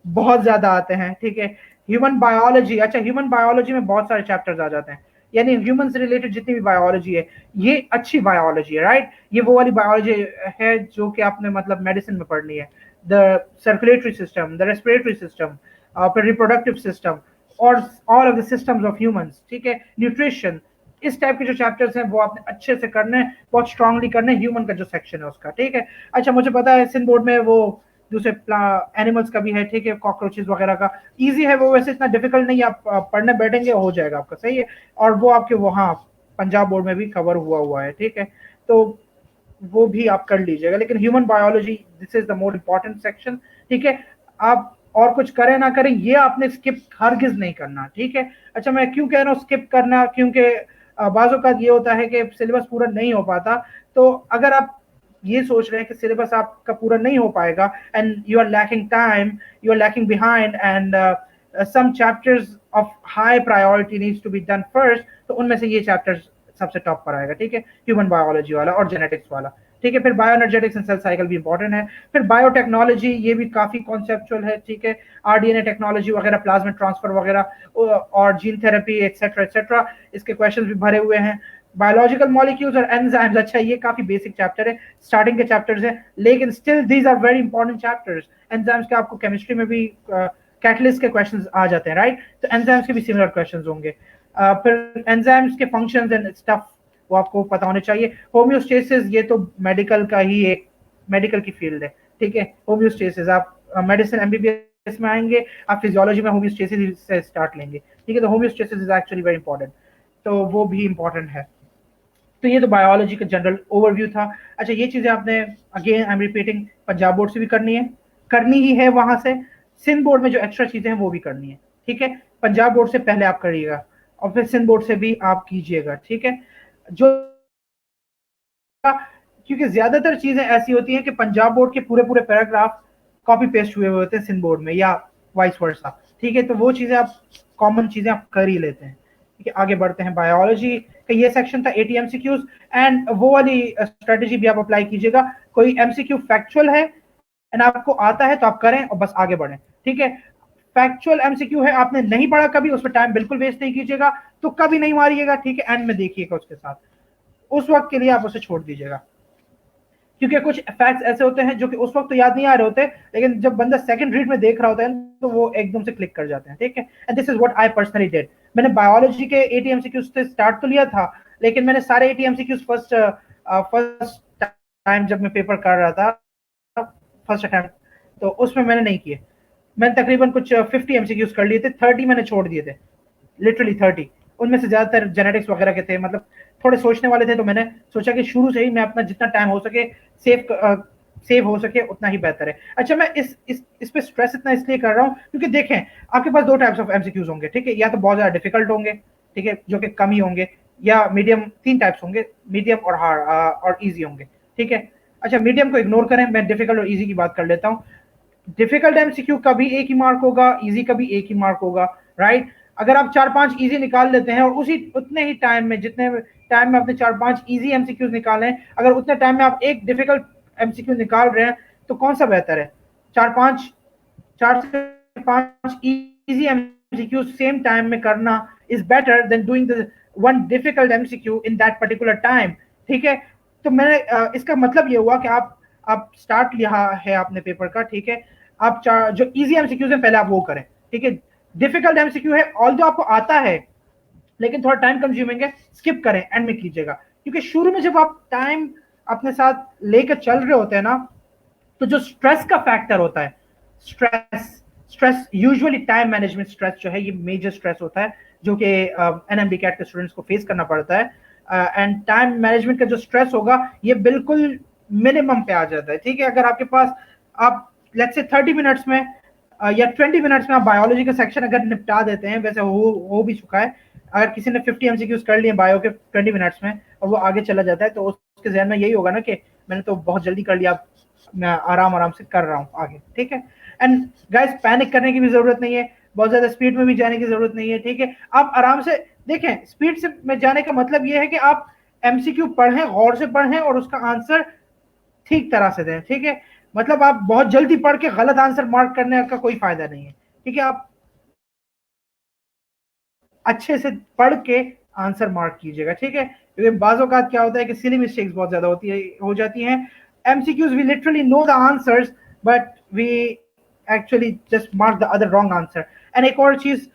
बहुत ज्यादा आते हैं, ठीक है। ह्यूमन बायोलॉजी, अच्छा ह्यूमन बायोलॉजी में बहुत सारे चैप्टर्स आ जाते हैं, यानी ह्यूमन से रिलेटेड जितनी भी बायोलॉजी है ये अच्छी बायोलॉजी है, राइट। ये वो वाली बायोलॉजी है जो कि आपने मतलब मेडिसिन में पढ़नी है, the circulatory system, the respiratory system, फिर रिप्रोडक्टिव सिस्टम और all of the systems of humans, ठीक है। न्यूट्रिशन, इस टाइप के जो चैप्टर्स हैं वो आपने अच्छे से करने हैं, बहुत स्ट्रांगली करने हैं, ह्यूमन का जो सेक्शन है उसका, ठीक है। अच्छा मुझे पता है सिंध बोर्ड में वो दूसरे एनिमल्स का भी है, ठीक है, कॉकरोचेस वगैरह का इजी है वो, वैसे इतना डिफिकल्ट नहीं, आप पढ़ने बैठेंगे हो जाएगा आपका, सही है। और वो आपके वहाँ पंजाब बोर्ड में भी कवर हुआ है, ठीक है, तो वो भी आप कर लीजिएगा। लेकिन human biology this is the more important section, ठीक है। आप और कुछ करें ना करें ये आपने स्किप हरगिज नहीं करना, ठीक है। अच्छा मैं क्यों कह रहा हूँ स्किप करना, क्योंकि बाजों का ये होता है कि सिलेबस पूरा नहीं हो पाता, तो अगर आप ये सोच रहे हैं कि सिलेबस आपका पूरा नहीं हो पाएगा and you are lacking time, you are lacking behind and some chapters of high priority needs to be done first, तो उनमें से ये चैप्टर सबसे टॉप पर आएगा, ठीक है, ह्यूमन बायोलॉजी वाला और जेनेटिक्स वाला, ठीक है। फिर बायोएनर्जेटिक्स एंड सेल साइकिल भी इंपॉर्टेंट है। फिर बायोटेक्नोलॉजी, ये भी काफी कॉन्सेप्चुअल है, ठीक है, आरडीएनए टेक्नोलॉजी वगैरह, प्लाज्मा ट्रांसफर वगैरह और जीन थेरेपी एक्सेट्रा, इसके क्वेश्चंस भी भरे हुए हैं। बायोलॉजिकल मॉलिक्यूल्स और एंजाइम्स, अच्छा ये काफी बेसिक चैप्टर है, स्टार्टिंग के चैप्टर्स है, लेकिन still these are very important chapters. Enzymes के आपको केमिस्ट्री में भी कैटलिस्ट के क्वेश्चंस आ जाते हैं, राइट, तो एंजाइम्स के भी सिमिलर क्वेश्चंस होंगे। फिर एंजाइम्स के फंक्शंस एंड स्टफ वो आपको पता होने चाहिए। होम्योस्टेसिस, ये तो मेडिकल का ही एक मेडिकल की फील्ड है, ठीक है। होम्योस्टेसिस आप मेडिसिन एमबीबीएस में आएंगे, आप फिजियोलॉजी में होम्योस्टेसिस से स्टार्ट लेंगे, ठीक है, तो homeostasis is actually very important, तो वो भी इंपॉर्टेंट है। तो ये तो बायोलॉजी का जनरल ओवरव्यू था। अच्छा ये चीजें आपने again I am repeating Punjab board से भी करनी ही है, वहां से सिंध बोर्ड में जो एक्स्ट्रा चीजें हैं वो भी करनी है, ठीक है। पंजाब बोर्ड से पहले आप करिएगा और फिर सिंध बोर्ड से भी आप कीजिएगा, ठीक है। जो क्योंकि ज्यादातर चीजें ऐसी होती हैं कि पंजाब बोर्ड के पूरे पूरे पैराग्राफ कॉपी पेस्ट हुए होते हैं सिंध बोर्ड में या वाइस वर्सा, ठीक है, तो वो चीजें आप कॉमन चीजें आप कर ही लेते हैं, ठीक है। आगे बढ़ते हैं, बायोलॉजी का ये सेक्शन था 80 एमसीक्यूज, एंड वो वाली स्ट्रेटेजी भी आप अप्लाई कीजिएगा। कोई एमसीक्यू फैक्चुअल है एंड आपको आता है तो आप करें और बस आगे बढ़ें, ठीक है। फैक्चुअल एमसीक्यू है, आपने नहीं पढ़ा कभी, उस पर टाइम बिल्कुल वेस्ट नहीं कीजिएगा, तो कभी नहीं मारिएगा, ठीक है, एंड में देखिएगा उसके साथ, उस वक्त के लिए आप उसे छोड़ दीजिएगा, क्योंकि कुछ फैक्ट्स ऐसे होते हैं जो कि उस वक्त तो याद नहीं आ रहे होते, लेकिन जब बंदा सेकंड रीड में देख रहा होता है तो वो एकदम से क्लिक कर जाते हैं, ठीक है। And this is what I personally did. मैंने बायोलॉजी के 80 एमसीक्यूज से स्टार्ट तो लिया था, लेकिन मैंने सारे 80 एमसीक्यूज फर्स्ट टाइम जब मैं पेपर कर रहा था, फर्स्ट अटेम्प्ट, तो उसमें मैंने नहीं किए। मैंने तकरीबन कुछ 50 एमसीक्यूज कर लिए थे, 30 मैंने छोड़ दिए थे, लिटरली 30। उनमें से ज्यादातर जेनेटिक्स वगैरह के थे, मतलब थोड़े सोचने वाले थे, तो मैंने सोचा कि शुरू से ही मैं अपना जितना टाइम हो सके सेव हो सके उतना ही बेहतर है। अच्छा मैं इस पे स्ट्रेस इतना इसलिए कर रहा हूँ क्योंकि देखें आपके पास दो टाइप्स ऑफ एमसीक्यूज होंगे, ठीक है, या तो बहुत ज्यादा डिफिकल्ट होंगे, ठीक है, जो कि कम ही होंगे, या मीडियम, तीन टाइप्स होंगे, मीडियम और हार्ड और इजी होंगे, ठीक है। अच्छा मीडियम को इग्नोर करें, मैं डिफिकल्ट और इजी की बात कर लेता हूँ। डिफिकल्ट एमसीक्यू का भी एक ही मार्क होगा, इजी का भी एक ही मार्क होगा, राइट। अगर आप 4-5 इजी निकाल लेते हैं और उसी उतने ही टाइम में, जितने टाइम में आपने 4-5 इजी एमसीक्यूज निकाले हैं, अगर उतने टाइम में आप एक डिफिकल्ट एमसीक्यू निकाल रहे हैं तो कौन सा बेहतर है? 4 से 5 इजी एमसीक्यू सेम टाइम में करना is better than doing the one difficult MCQ in that particular time, ठीक है। तो मैंने इसका मतलब ये हुआ कि आप स्टार्ट लिया है आपने पेपर का, ठीक है, आप जो इजी एमसीक्यूज हैं पहले आप वो करें, ठीक है। डिफिकल्ट एमसीक्यू है ऑल आपको आता है लेकिन थोड़ा टाइम कंज्यूमिंग है, स्किप करें, एंड में कीजिएगा, क्योंकि शुरू में जब आप टाइम अपने साथ लेकर चल रहे होते हैं ना, तो जो स्ट्रेस का फैक्टर होता है, stress usually time management stress जो है ये मेजर स्ट्रेस होता है जो कि एनएमबी कैट के स्टूडेंट्स को फेस करना पड़ता है, एंड टाइम मैनेजमेंट का जो स्ट्रेस होगा ये बिल्कुल मिनिमम पे आ जाता है, ठीक है। अगर आपके पास आप लेट्स से 30 मिनट्स में या 20 मिनट्स में आप बायोलॉजी का सेक्शन अगर निपटा देते हैं, वैसे हो भी चुका है, अगर किसी ने 50 एमसीक्यूज कर लिए बायो के 20 मिनट्स में और वो आगे चला जाता है तो उसके जहन में यही होगा ना कि मैंने तो बहुत जल्दी कर लिया, मैं आराम से कर रहा हूँ आगे, ठीक है। एंड गाइस पैनिक करने की भी जरूरत नहीं है, बहुत ज्यादा स्पीड में भी जाने की जरूरत नहीं है, ठीक है। आप आराम से देखें, स्पीड से में जाने का मतलब ये है कि आप एमसीक्यू पढ़ें, गौर से पढ़ें और उसका आंसर ठीक तरह से दें, ठीक है। मतलब आप बहुत जल्दी पढ़ के गलत आंसर मार्क करने का कोई फायदा नहीं है, ठीक है। आप अच्छे से पढ़ के आंसर मार्क कीजिएगा, ठीक है। क्योंकि बाज़ औक़ात क्या होता है कि सिली मिस्टेक्स बहुत ज्यादा हो जाती हैं। MCQs we literally know the answers but we actually just mark the other wrong answer. And एक और चीज,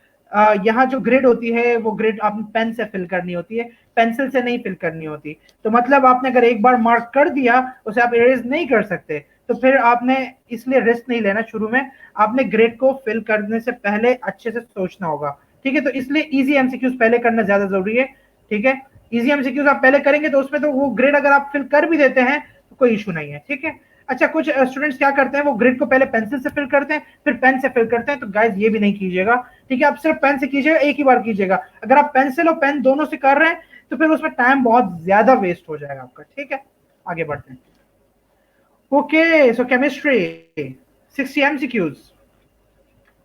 यहाँ जो ग्रिड होती है वो ग्रिड आपने पेन से फिल करनी होती है, पेंसिल से नहीं फिल करनी होती। तो मतलब आपने अगर एक बार मार्क कर दिया उसे आप इरेज नहीं कर सकते, तो फिर आपने इसलिए रिस्क नहीं लेना। शुरू में आपने ग्रिड को फिल करने से पहले अच्छे से सोचना होगा, ठीक है। तो इसलिए इजी एमसीक्यूज पहले करना ज्यादा जरूरी है, ठीक है। इजी एमसीक्यूज आप पहले करेंगे तो उसमें तो वो ग्रिड अगर आप फिल कर भी देते हैं तो कोई इशू नहीं है, ठीक है। अच्छा, कुछ स्टूडेंट्स क्या करते हैं, वो ग्रिड को पहले पेंसिल से फिल करते हैं फिर पेन से फिल करते हैं। तो गाइस ये भी नहीं कीजिएगा, ठीक है। आप सिर्फ पेन से कीजिएगा, एक ही बार कीजिएगा। अगर आप पेंसिल और पेन दोनों से कर रहे हैं तो फिर उसमें टाइम बहुत ज्यादा वेस्ट हो जाएगा आपका, ठीक है। आगे बढ़ते हैं। ओके, सो केमिस्ट्री 60 एमसीक्यूज।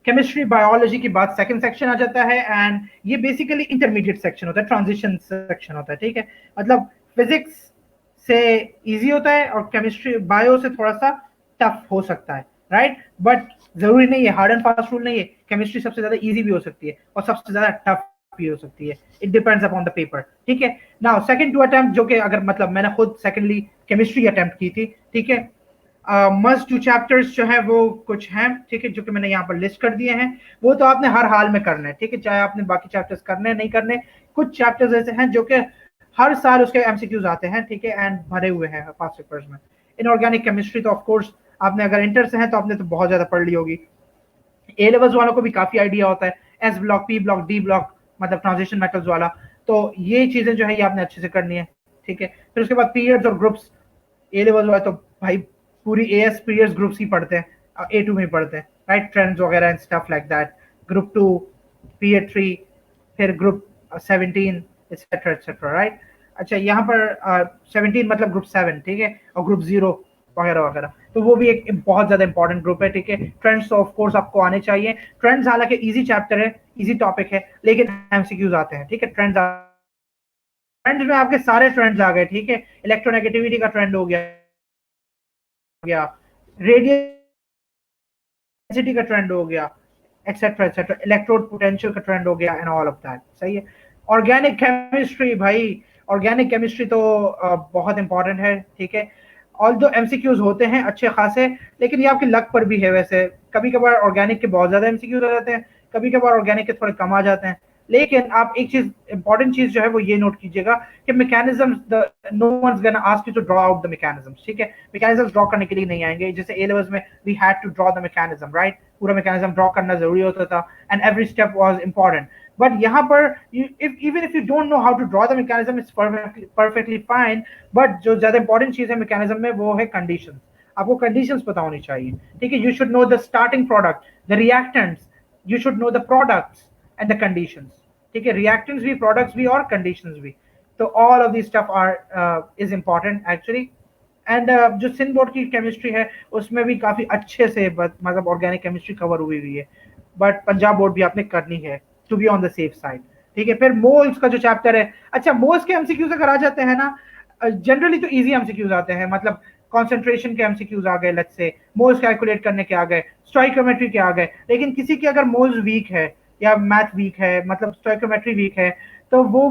केमिस्ट्री बायोलॉजी की बात सेकंड सेक्शन आ जाता है एंड ये बेसिकली इंटरमीडिएट सेक्शन होता है, ट्रांजिशन सेक्शन होता है, ठीक है। मतलब फिजिक्स से इजी होता है और केमिस्ट्री बायो से थोड़ा सा टफ हो सकता है, राइट। बट जरूरी नहीं है, हार्ड एंड फास्ट रूल नहीं है। केमिस्ट्री सबसे ज्यादा इजी भी हो सकती है और सबसे ज्यादा टफ भी हो सकती है, it depends upon the paper, ठीक है। नाउ सेकंड टू अटेम्प्ट, जो कि अगर मतलब मैंने खुद सेकंडली केमिस्ट्री अटेम्प्ट की थी, ठीक है। मस्ट टू चैप्टर्स जो है वो कुछ हैं, ठीक है, जो कि मैंने यहाँ पर लिस्ट कर दिए हैं। वो तो आपने हर हाल में करना है, ठीक है, चाहे आपने बाकी चैप्टर्स करने नहीं करने। कुछ चैप्टर्स ऐसे हैं जो कि हर साल उसके एमसीक्यूज आते हैं, ठीक है, एंड भरे हुए हैं पास्ट पेपर्स में। इनऑर्गेनिक केमिस्ट्री तो ऑफ कोर्स आपने अगर इंटर से हैं तो आपने तो बहुत ज्यादा पढ़ ली होगी। ए लेवल्स वालों को भी काफी आइडिया होता है, S block, P block, D block, मतलब ट्रांजिशन मेटल्स वाला। तो ये चीजें जो है ये आपने अच्छे से करनी है, ठीक है। फिर उसके बाद पीरियड्स और ग्रुप्स, ए लेवल वाले तो भाई पूरी एएस पीरियड्स ग्रुप्स ही पढ़ते हैं, ए टू में पढ़ते हैं, राइट, ट्रेंड्स वगैरह and stuff like that. Group 2, period 3, फिर ग्रुप 17 एक्सेट्रा एक्सेट्रा, राइट। अच्छा, यहाँ पर 17 मतलब ग्रुप 7, ठीक है, और ग्रुप 0 वगैरह वगैरह। तो वो भी एक बहुत ज्यादा इंपॉर्टेंट ग्रुप है, ठीक है। ट्रेंड्स ऑफ कोर्स आपको आने चाहिए। ट्रेंड्स हालांकि इजी चैप्टर है, इजी टॉपिक है, लेकिन एमसीक्यूज आते हैं, ठीक है। ट्रेंड्स में आपके सारे ट्रेंड्स आ गए, ठीक है। इलेक्ट्रोनेगेटिविटी का ट्रेंड हो गया, रेडियसिटी का ट्रेंड हो गया, एक्सेट्रा एक्सेट्रा, इलेक्ट्रोड पोटेंशियल का ट्रेंड हो गया एंड ऑल ऑफ दैट, सही है। ऑर्गेनिक केमिस्ट्री, भाई ऑर्गेनिक केमिस्ट्री तो बहुत इंपॉर्टेंट है, ठीक है। ऑल दो एमसीक्यूज होते हैं अच्छे खासे, लेकिन ये आपकी लक पर भी है। वैसे कभी कभार ऑर्गेनिक के बहुत ज्यादा एमसीक्यूज आ जाते हैं, कभी कभार ऑर्गेनिक के थोड़े कम आ जाते हैं। लेकिन आप एक चीज, इंपॉर्टेंट चीज जो है वो ये नोट कीजिएगा कि mechanisms, no one's gonna ask you to draw out the mechanisms, ठीक है। मैकेनिज्म्स ड्रॉ करने के लिए नहीं आएंगे। जैसे ए लेवल्स में we had to draw the mechanism, right, पूरा मैकेनिज्म ड्रॉ करना जरूरी होता था and every step was important. But यहाँ पर even if you don't know how to draw the mechanism, it's perfectly fine. But जो ज्यादा इंपॉर्टेंट चीज है मैकेनिज्म में वो है कंडीशंस। आपको कंडीशंस पता होनी चाहिए, ठीक है। You should know the starting product, the reactants, you should know the products and the conditions, ठीक है। रिएक्टेंट्स भी, प्रोडक्ट्स भी और कंडीशंस भी। तो all of this stuff are is important actually. And जो सिंध बोर्ड की केमिस्ट्री है उसमें भी काफी अच्छे से मतलब ऑर्गेनिक केमिस्ट्री कवर हुई है। बट पंजाब बोर्ड भी आपने करनी है to be on the safe side, ठीक है। फिर मोल्स का जो चैप्टर है, अच्छा मोल्स के एमसीक्यूज अगर आ जाते हैं ना, जनरली तो इजी एमसीक्यूज आते हैं, मतलब कॉन्सेंट्रेशन के एमसीक्यूज आ गए, लेट्स से मोल्स कैलकुलेट करने के आ गए, स्टोइकोमेट्री के आ गए। लेकिन किसी की अगर मोल्स वीक है या मैथ वीक है, मतलब स्टोइकोमेट्री वीक है, तो वो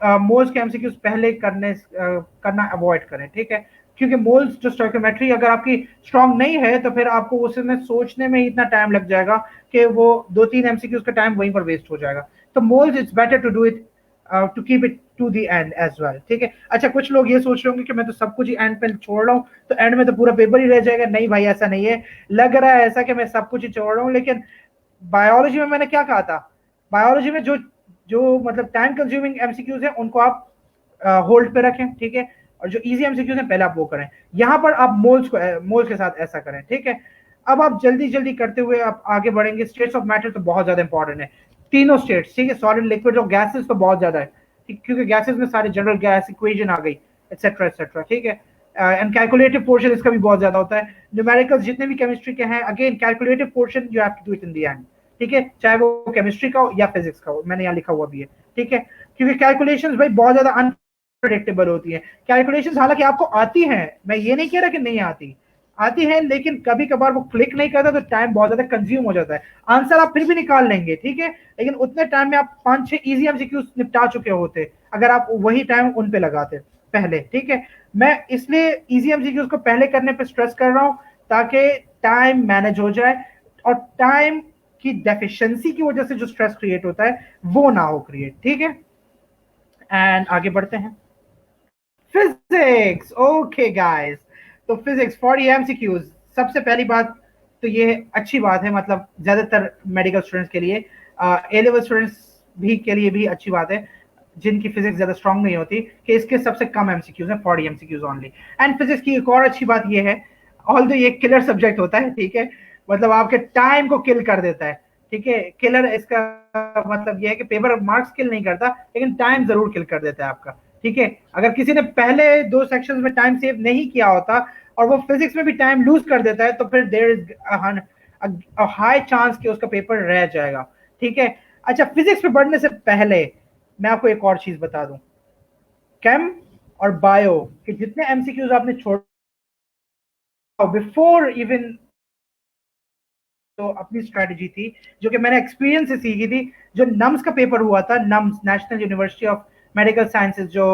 मोल्स के एमसीक्यूज पहले करना अवॉइड करें, ठीक है। क्योंकि मोल्स जो स्टोइकोमेट्री अगर आपकी स्ट्रांग नहीं है तो फिर आपको उसमें सोचने में ही इतना टाइम लग जाएगा कि वो 2-3 एमसीक्यूज का टाइम वहीं पर वेस्ट हो जाएगा। तो moles it's better to do it, to keep it to the end as well, ठीक है। अच्छा, कुछ लोग ये सोच रहे होंगे कि मैं तो सब कुछ ही एंड पे छोड़ रहा हूँ तो एंड में तो पूरा पेपर ही रह जाएगा। नहीं भाई, ऐसा नहीं है। लग रहा है ऐसा कि मैं सब कुछ ही छोड़ रहा हूँ, लेकिन बायोलॉजी में मैंने क्या कहा था, बायोलॉजी में जो जो मतलब टाइम कंज्यूमिंग एमसीक्यूज है उनको आप होल्ड पे रखें, ठीक है। और जो इजी एमसीक्यूज है पहले आप वो करें। यहाँ पर आप मोल्स के साथ ऐसा करें, ठीक है। अब आप जल्दी जल्दी करते हुए आप आगे बढ़ेंगे। स्टेट्स ऑफ मैटर तो बहुत ज्यादा इंपॉर्टेंट है, तीनों स्टेट्स, ठीक है। सॉलिड, लिक्विड और गैसेस तो बहुत ज्यादा है, क्योंकि गैसेस में सारे जनरल गैस इक्वेशन आ गई, एक्सेट्रा एक्सेट्रा, ठीक है। एंड कैलकुलेटिव पोर्शन इसका भी बहुत ज्यादा होता है। न्यूमेरिकल्स जितने भी केमिस्ट्री के हैं, again calculative portion you have to do it in the end, ठीक है, चाहे वो केमिस्ट्री का हो या फिजिक्स का हो, मैंने यहाँ लिखा हुआ भी है, ठीक है, क्योंकि कैलकुलेशंस भाई बहुत ज्यादा अनप्रेडिक्टेबल होती है। कैलकुलेशंस हालांकि आपको आती हैं, मैं ये नहीं कह रहा कि नहीं आती, आती है, लेकिन कभी कभार वो क्लिक नहीं करता तो टाइम बहुत ज्यादा कंज्यूम हो जाता है। आंसर आप फिर भी निकाल लेंगे, ठीक है, लेकिन उतने टाइम में आप 5-6 इजी एमसीक्यूज निपटा चुके होते अगर आप वही टाइम उन पे लगाते पहले, ठीक है। मैं इसलिए इजी एमसीक्यूज को पहले करने पे स्ट्रेस कर रहा हूं ताकि टाइम मैनेज हो जाए और टाइम की डेफिशिएंसी की वजह से जो स्ट्रेस क्रिएट होता है वो ना हो क्रिएट, ठीक है। एंड आगे बढ़ते हैं। फिजिक्स, ओके गाइस, तो फिजिक्स 40 एमसीक्यूज। सबसे पहली बात तो ये अच्छी बात है, मतलब ज्यादातर मेडिकल स्टूडेंट्स के लिए, ए लेवल स्टूडेंट्स भी के लिए भी अच्छी बात है जिनकी फिजिक्स ज्यादा स्ट्रांग नहीं होती, कि इसके सबसे कम एमसीक्यूज हैं, 40 एमसीक्यूज ओनली। एंड फिजिक्स की एक और अच्छी बात ये है, ऑल्दो ये किलर सब्जेक्ट होता है, ठीक है, मतलब आपके टाइम को किल कर देता है, ठीक है, किलर इसका मतलब ये है कि पेपर मार्क्स किल नहीं करता लेकिन टाइम जरूर किल कर देता है आपका, ठीक है। अगर किसी ने पहले 2 सेक्शंस में टाइम सेव नहीं किया होता और वो फिजिक्स में भी टाइम लूज कर देता है तो फिर देयर इज हाई चांस कि उसका पेपर रह जाएगा, ठीक है। अच्छा, फिजिक्स पे बढ़ने से पहले मैं आपको एक और चीज बता दूं, केम और बायो के जितने एमसीक्यूज आपने छोड़ बिफोर इवन, तो अपनी स्ट्रेटेजी थी जो कि मैंने एक्सपीरियंस से सीखी थी। जो नम्स का पेपर हुआ था, nums national university of medical sciences जो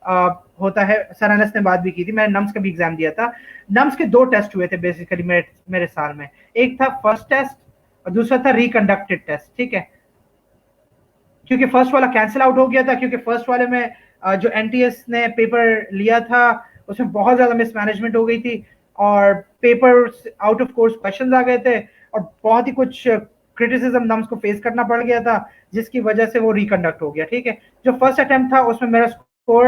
होता है, सर अनस ने बात भी की थी, मैंने नम्स का भी एग्जाम दिया था। नम्स के 2 टेस्ट हुए थे बेसिकली मेरे साल में, एक था फर्स्ट टेस्ट और दूसरा था रिकंडक्टेड टेस्ट, ठीक है। क्योंकि फर्स्ट वाला कैंसिल आउट हो गया था, क्योंकि फर्स्ट वाले में जो एनटीएस ने पेपर लिया था उसमें बहुत ज्यादा मिसमैनेजमेंट हो गई थी और paper out of course questions आ गए थे और बहुत ही कुछ क्रिटिसिज्म नम्स को फेस करना पड़ गया था, जिसकी वजह से वो रिकंडक्ट हो गया, ठीक है। जो फर्स्ट अटेम्प्ट था उसमें मेरा स्कोर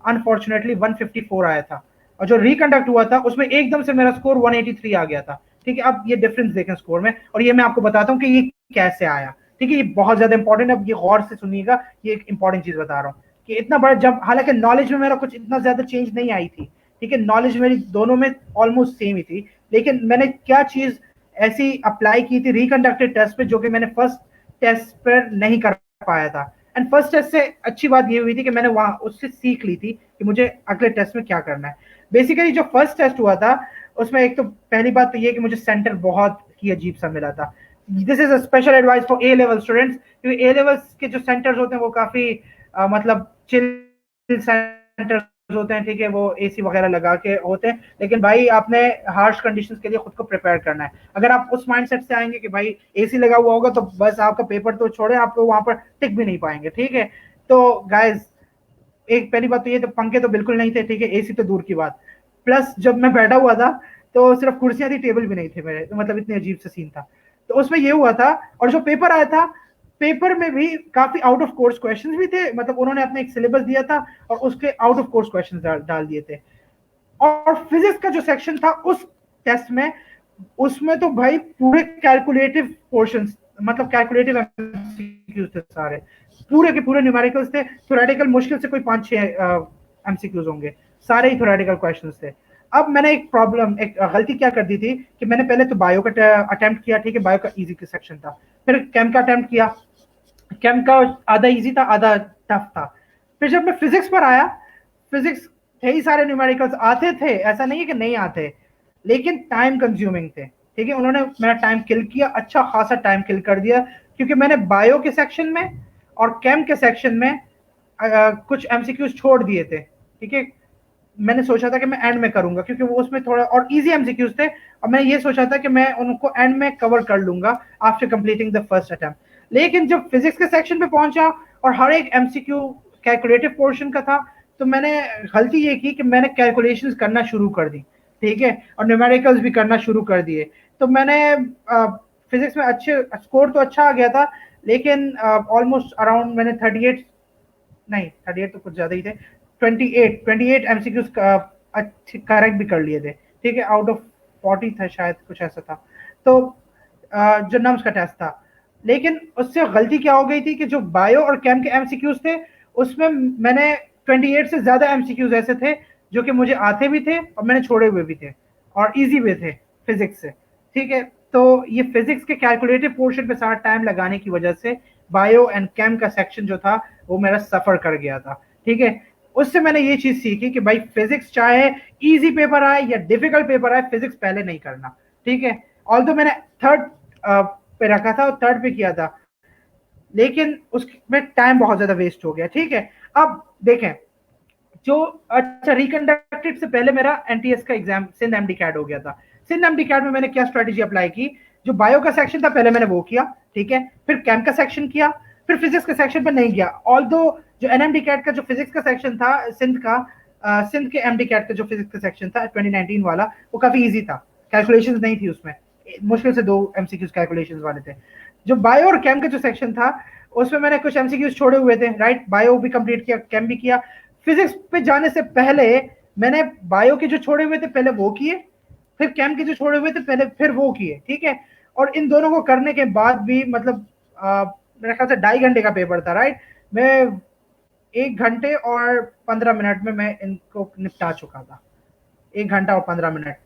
अनफॉर्चुनेटली 154 आया था और जो रिकंडक्ट हुआ था उसमें एकदम से मेरा स्कोर 183 आ गया था, ठीक है। अब ये डिफरेंस देखें स्कोर में, और ये मैं आपको बताता हूँ कि ये कैसे आया, ठीक है, ये बहुत ज्यादा इंपॉर्टेंट है, अब ये गौर से सुनिएगा, ये एक इंपॉर्टेंट चीज बता रहा हूँ कि इतना बड़ा जब, हालांकि नॉलेज में मेरा कुछ इतना ज्यादा चेंज नहीं आई थी, ठीक है, नॉलेज मेरी दोनों में ऑलमोस्ट सेम ही थी, लेकिन मैंने क्या चीज ऐसी अप्लाई की थी रिकंडक्टेड टेस्ट पे जो कि मैंने फर्स्ट टेस्ट पर नहीं कर पाया था। एंड फर्स्ट टेस्ट से अच्छी बात ये हुई थी कि मैंने वहां उससे सीख ली थी कि मुझे अगले टेस्ट में क्या करना है। बेसिकली जो फर्स्ट टेस्ट हुआ था उसमें एक तो पहली बात तो ये कि मुझे सेंटर बहुत ही अजीब सा मिला था। This is a special advice for A level students, क्योंकि ए लेवल्स के जो सेंटर्स होते हैं वो काफी मतलब चिल सेंटर्स होते हैं, ठीक है, वो एसी वगैरह लगा के होते हैं, लेकिन भाई आपने हार्श कंडीशंस के लिए खुद को प्रिपेयर करना है। अगर आप उस माइंडसेट से आएंगे कि भाई एसी लगा हुआ होगा तो बस आपका पेपर तो छोड़े, आप तो वहां पर टिक भी नहीं पाएंगे, ठीक है। तो गाइज, एक पहली बात तो ये, तो पंखे तो बिल्कुल नहीं थे, ठीक है, एसी तो दूर की बात, प्लस जब मैं बैठा हुआ था तो सिर्फ कुर्सियां थी, टेबल भी नहीं थे मेरे, तो मतलब इतने अजीब सा सीन था। तो उसमें ये हुआ था, और जो पेपर आया था पेपर में भी काफी आउट ऑफ कोर्स क्वेश्चंस भी थे, मतलब उन्होंने अपना एक सिलेबस दिया था और उसके आउट ऑफ कोर्स क्वेश्चंस डाल दिए थे। और फिजिक्स का जो सेक्शन था उस टेस्ट में, उसमें तो भाई पूरे कैलकुलेटिव पोर्शंस, मतलब कैलकुलेटिव एमसीक्यूज थे सारे, पूरे के पूरे न्यूमेरिकल्स थे, थ्योरेटिकल मुश्किल से कोई 5-6 एमसीक्यूज होंगे, सारे ही थ्योरेटिकल क्वेश्चंस थे। अब मैंने एक गलती क्या कर दी थी कि मैंने पहले तो बायो का अटेम्प्ट किया, ठीक है, बायो का इजी का सेक्शन था, फिर केम का अटेम्प्ट किया, केम का आधा इजी था आधा टफ था। फिर जब मैं फिजिक्स पर आया, फिजिक्स थे ही सारे न्यूमेरिकल्स आते थे, ऐसा नहीं है कि नहीं आते, लेकिन टाइम कंज्यूमिंग थे, ठीक है, उन्होंने मेरा टाइम किल किया, अच्छा खासा टाइम किल कर दिया, क्योंकि मैंने बायो के सेक्शन में और केम के सेक्शन में कुछ एमसीक्यूज छोड़ दिए थे, ठीक है। मैंने सोचा था कि मैं एंड में करूंगा क्योंकि वो उसमें थोड़ा और इजी एमसीक्यूज थे, और मैं ये सोचा था कि मैं उनको एंड में कवर कर लूंगा after completing the first attempt. लेकिन जब फिजिक्स के सेक्शन पे पहुंचा और हर एक एमसीक्यू कैलकुलेटिव पोर्शन का था, तो मैंने गलती ये की कि मैंने कैलकुलेशंस करना शुरू कर दी, ठीक है, और न्यूमेरिकल्स भी करना शुरू कर दिए। तो मैंने फिजिक्स में अच्छे स्कोर तो अच्छा आ गया था, लेकिन ऑलमोस्ट अराउंड मैंने 38, नहीं 38 तो कुछ ज्यादा ही थे, 28 एमसीक्यूज करेक्ट भी कर लिए थे, ठीक है, आउट ऑफ 40 था शायद, कुछ ऐसा था। तो जो नम्स का टेस्ट था, लेकिन उससे गलती क्या हो गई थी कि जो बायो और केम के एमसीक्यूज थे उसमें मैंने 28 से ज्यादा एमसीक्यूज ऐसे थे जो कि मुझे आते भी थे और मैंने छोड़े हुए भी थे और इजी भी थे फिजिक्स से, ठीक है। तो ये फिजिक्स के कैलकुलेटिव पोर्शन पे सारा टाइम लगाने की वजह से बायो एंड केम का सेक्शन जो था वो मेरा सफर कर गया था, ठीक है। उससे मैंने ये चीज सीखी कि भाई फिजिक्स चाहे इजी पेपर आए या डिफिकल्ट पेपर आए, फिजिक्स पहले नहीं करना, ठीक है। ऑल तो मैंने थर्ड पे रखा था और थर्ड पे किया था, लेकिन उसमें टाइम बहुत ज्यादा वेस्ट हो गया, ठीक है। अब देखें, जो अच्छा रिकंडक्टेड से पहले मेरा एनटीएस का एग्जाम सिंध एमडी कैट हो गया था। सिंध एमडी कैट में मैंने क्या स्ट्रेटेजी अप्लाई की, जो बायो का सेक्शन था पहले मैंने वो किया, ठीक है। फिर केम का सेक्शन किया, फिर फिजिक्स के सेक्शन पर नहीं गया। ऑल दो जो एनएमडी कैट का जो फिजिक्स का सेक्शन था सिंध का, सिंध के एमडी कैट का जो फिजिक्स का सेक्शन था 2019 वाला, वो काफी इजी था, कैलकुलेशंस नहीं थी उसमें, मुश्किल से 2 एमसीक्यूज कैलकुलेशंस वाले थे। जो बायो और केम का जो सेक्शन था उसमें मैंने कुछ एमसीक्यूज छोड़े हुए थे, राइट। बायो भी कंप्लीट किया, केम भी किया। फिजिक्स पे जाने से पहले मैंने बायो के जो छोड़े हुए थे पहले वो किए, फिर केम के जो छोड़े हुए थे पहले फिर वो किए, ठीक है। और इन दोनों को करने के बाद भी मतलब मेरा ख्याल से 2.5 घंटे का पेपर था, राइट। मैं 1 घंटे और 15 मिनट में मैं इनको निपटा चुका था, 1 घंटा और 15 मिनट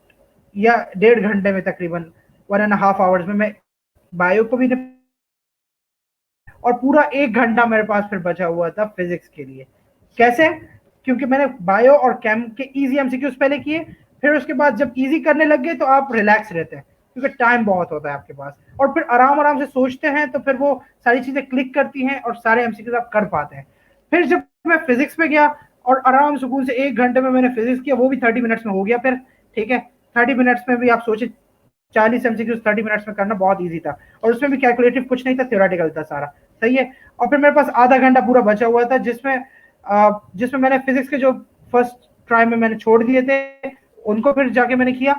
या 1.5 घंटे में तकरीबन 1.5 आवर्स में मैं बायो को भी और पूरा 1 घंटा मेरे पास फिर बचा हुआ था फिजिक्स के लिए। कैसे? क्योंकि मैंने बायो और केम के इजी एमसीक्यूज पहले किए, फिर उसके बाद जब इजी करने लग गए तो आप रिलैक्स रहते हैं क्योंकि टाइम बहुत होता है आपके पास, और फिर आराम आराम से सोचते हैं तो फिर वो सारी चीजें क्लिक करती हैं और सारे एमसीक्यूज आप कर पाते हैं। फिर जब मैं फिजिक्स पे गया और आराम सुकून से 1 घंटे में मैंने फिजिक्स किया, वो भी 30 मिनट्स में हो गया फिर, ठीक है। 30 मिनट्स में भी आप सोचे 40 एमसीक्यूज 30 मिनट्स में करना बहुत ईजी था, और उसमें भी कैलकुलेटिव कुछ नहीं था, थ्योरेटिकल था सारा, सही है। और फिर मेरे पास आधा घंटा पूरा बचा हुआ था जिसमें मैंने फिजिक्स के जो फर्स्ट ट्राई में मैंने छोड़ दिए थे उनको फिर जाके मैंने किया।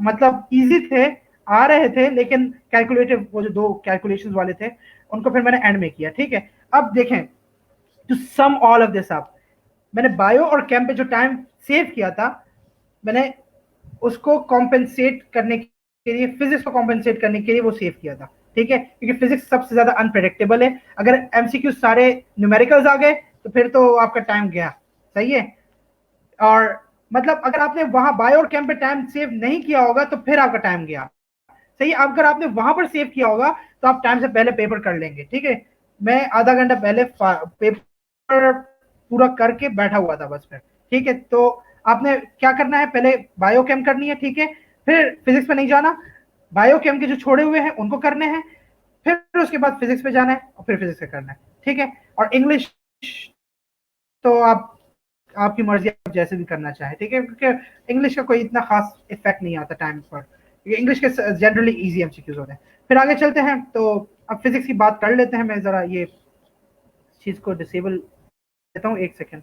मतलब इजी थे, आ रहे थे, लेकिन कैलकुलेटिव वो जो 2 कैलकुलेशंस वाले थे उनको फिर मैंने एंड में किया, ठीक है। अब देखें, to sum all of this up, मैंने बायो और केम पे जो टाइम सेव किया था मैंने उसको कॉम्पेंसेट करने के लिए, फिजिक्स को कॉम्पेंसेट करने के लिए वो सेव किया था, ठीक है। क्योंकि फिजिक्स सबसे ज्यादा अनप्रेडिक्टेबल है, अगर एमसीक्यू सारे न्यूमेरिकल्स आ गए तो फिर तो आपका टाइम गया, सही है। और मतलब अगर आपने वहां बायो और केम पे टाइम सेव नहीं किया होगा तो फिर आपका टाइम गया, सही है। अगर आपने वहां पर सेव किया होगा तो आप टाइम से पहले पेपर कर लेंगे, ठीक है। मैं आधा घंटा पहले पेपर पूरा करके बैठा हुआ था बस, फिर ठीक है। तो आपने क्या करना है, पहले बायोकेम करनी है, ठीक है। फिर फिजिक्स पे नहीं जाना, बायोकेम के जो छोड़े हुए हैं उनको करने हैं, फिर उसके बाद फिजिक्स पे जाना है और फिर फिजिक्स पे करना है, ठीक है। और इंग्लिश तो आप आपकी मर्जी, आप जैसे भी करना चाहे, ठीक है। क्योंकि इंग्लिश का कोई इतना खास इफेक्ट नहीं आता टाइम पर, इंग्लिश के जनरली इजी एमसीक्यूज होते हैं। फिर आगे चलते हैं, तो अब फिजिक्स की बात कर लेते हैं। मैं जरा ये चीज को डिसेबल देता हूँ, 1 सेकेंड।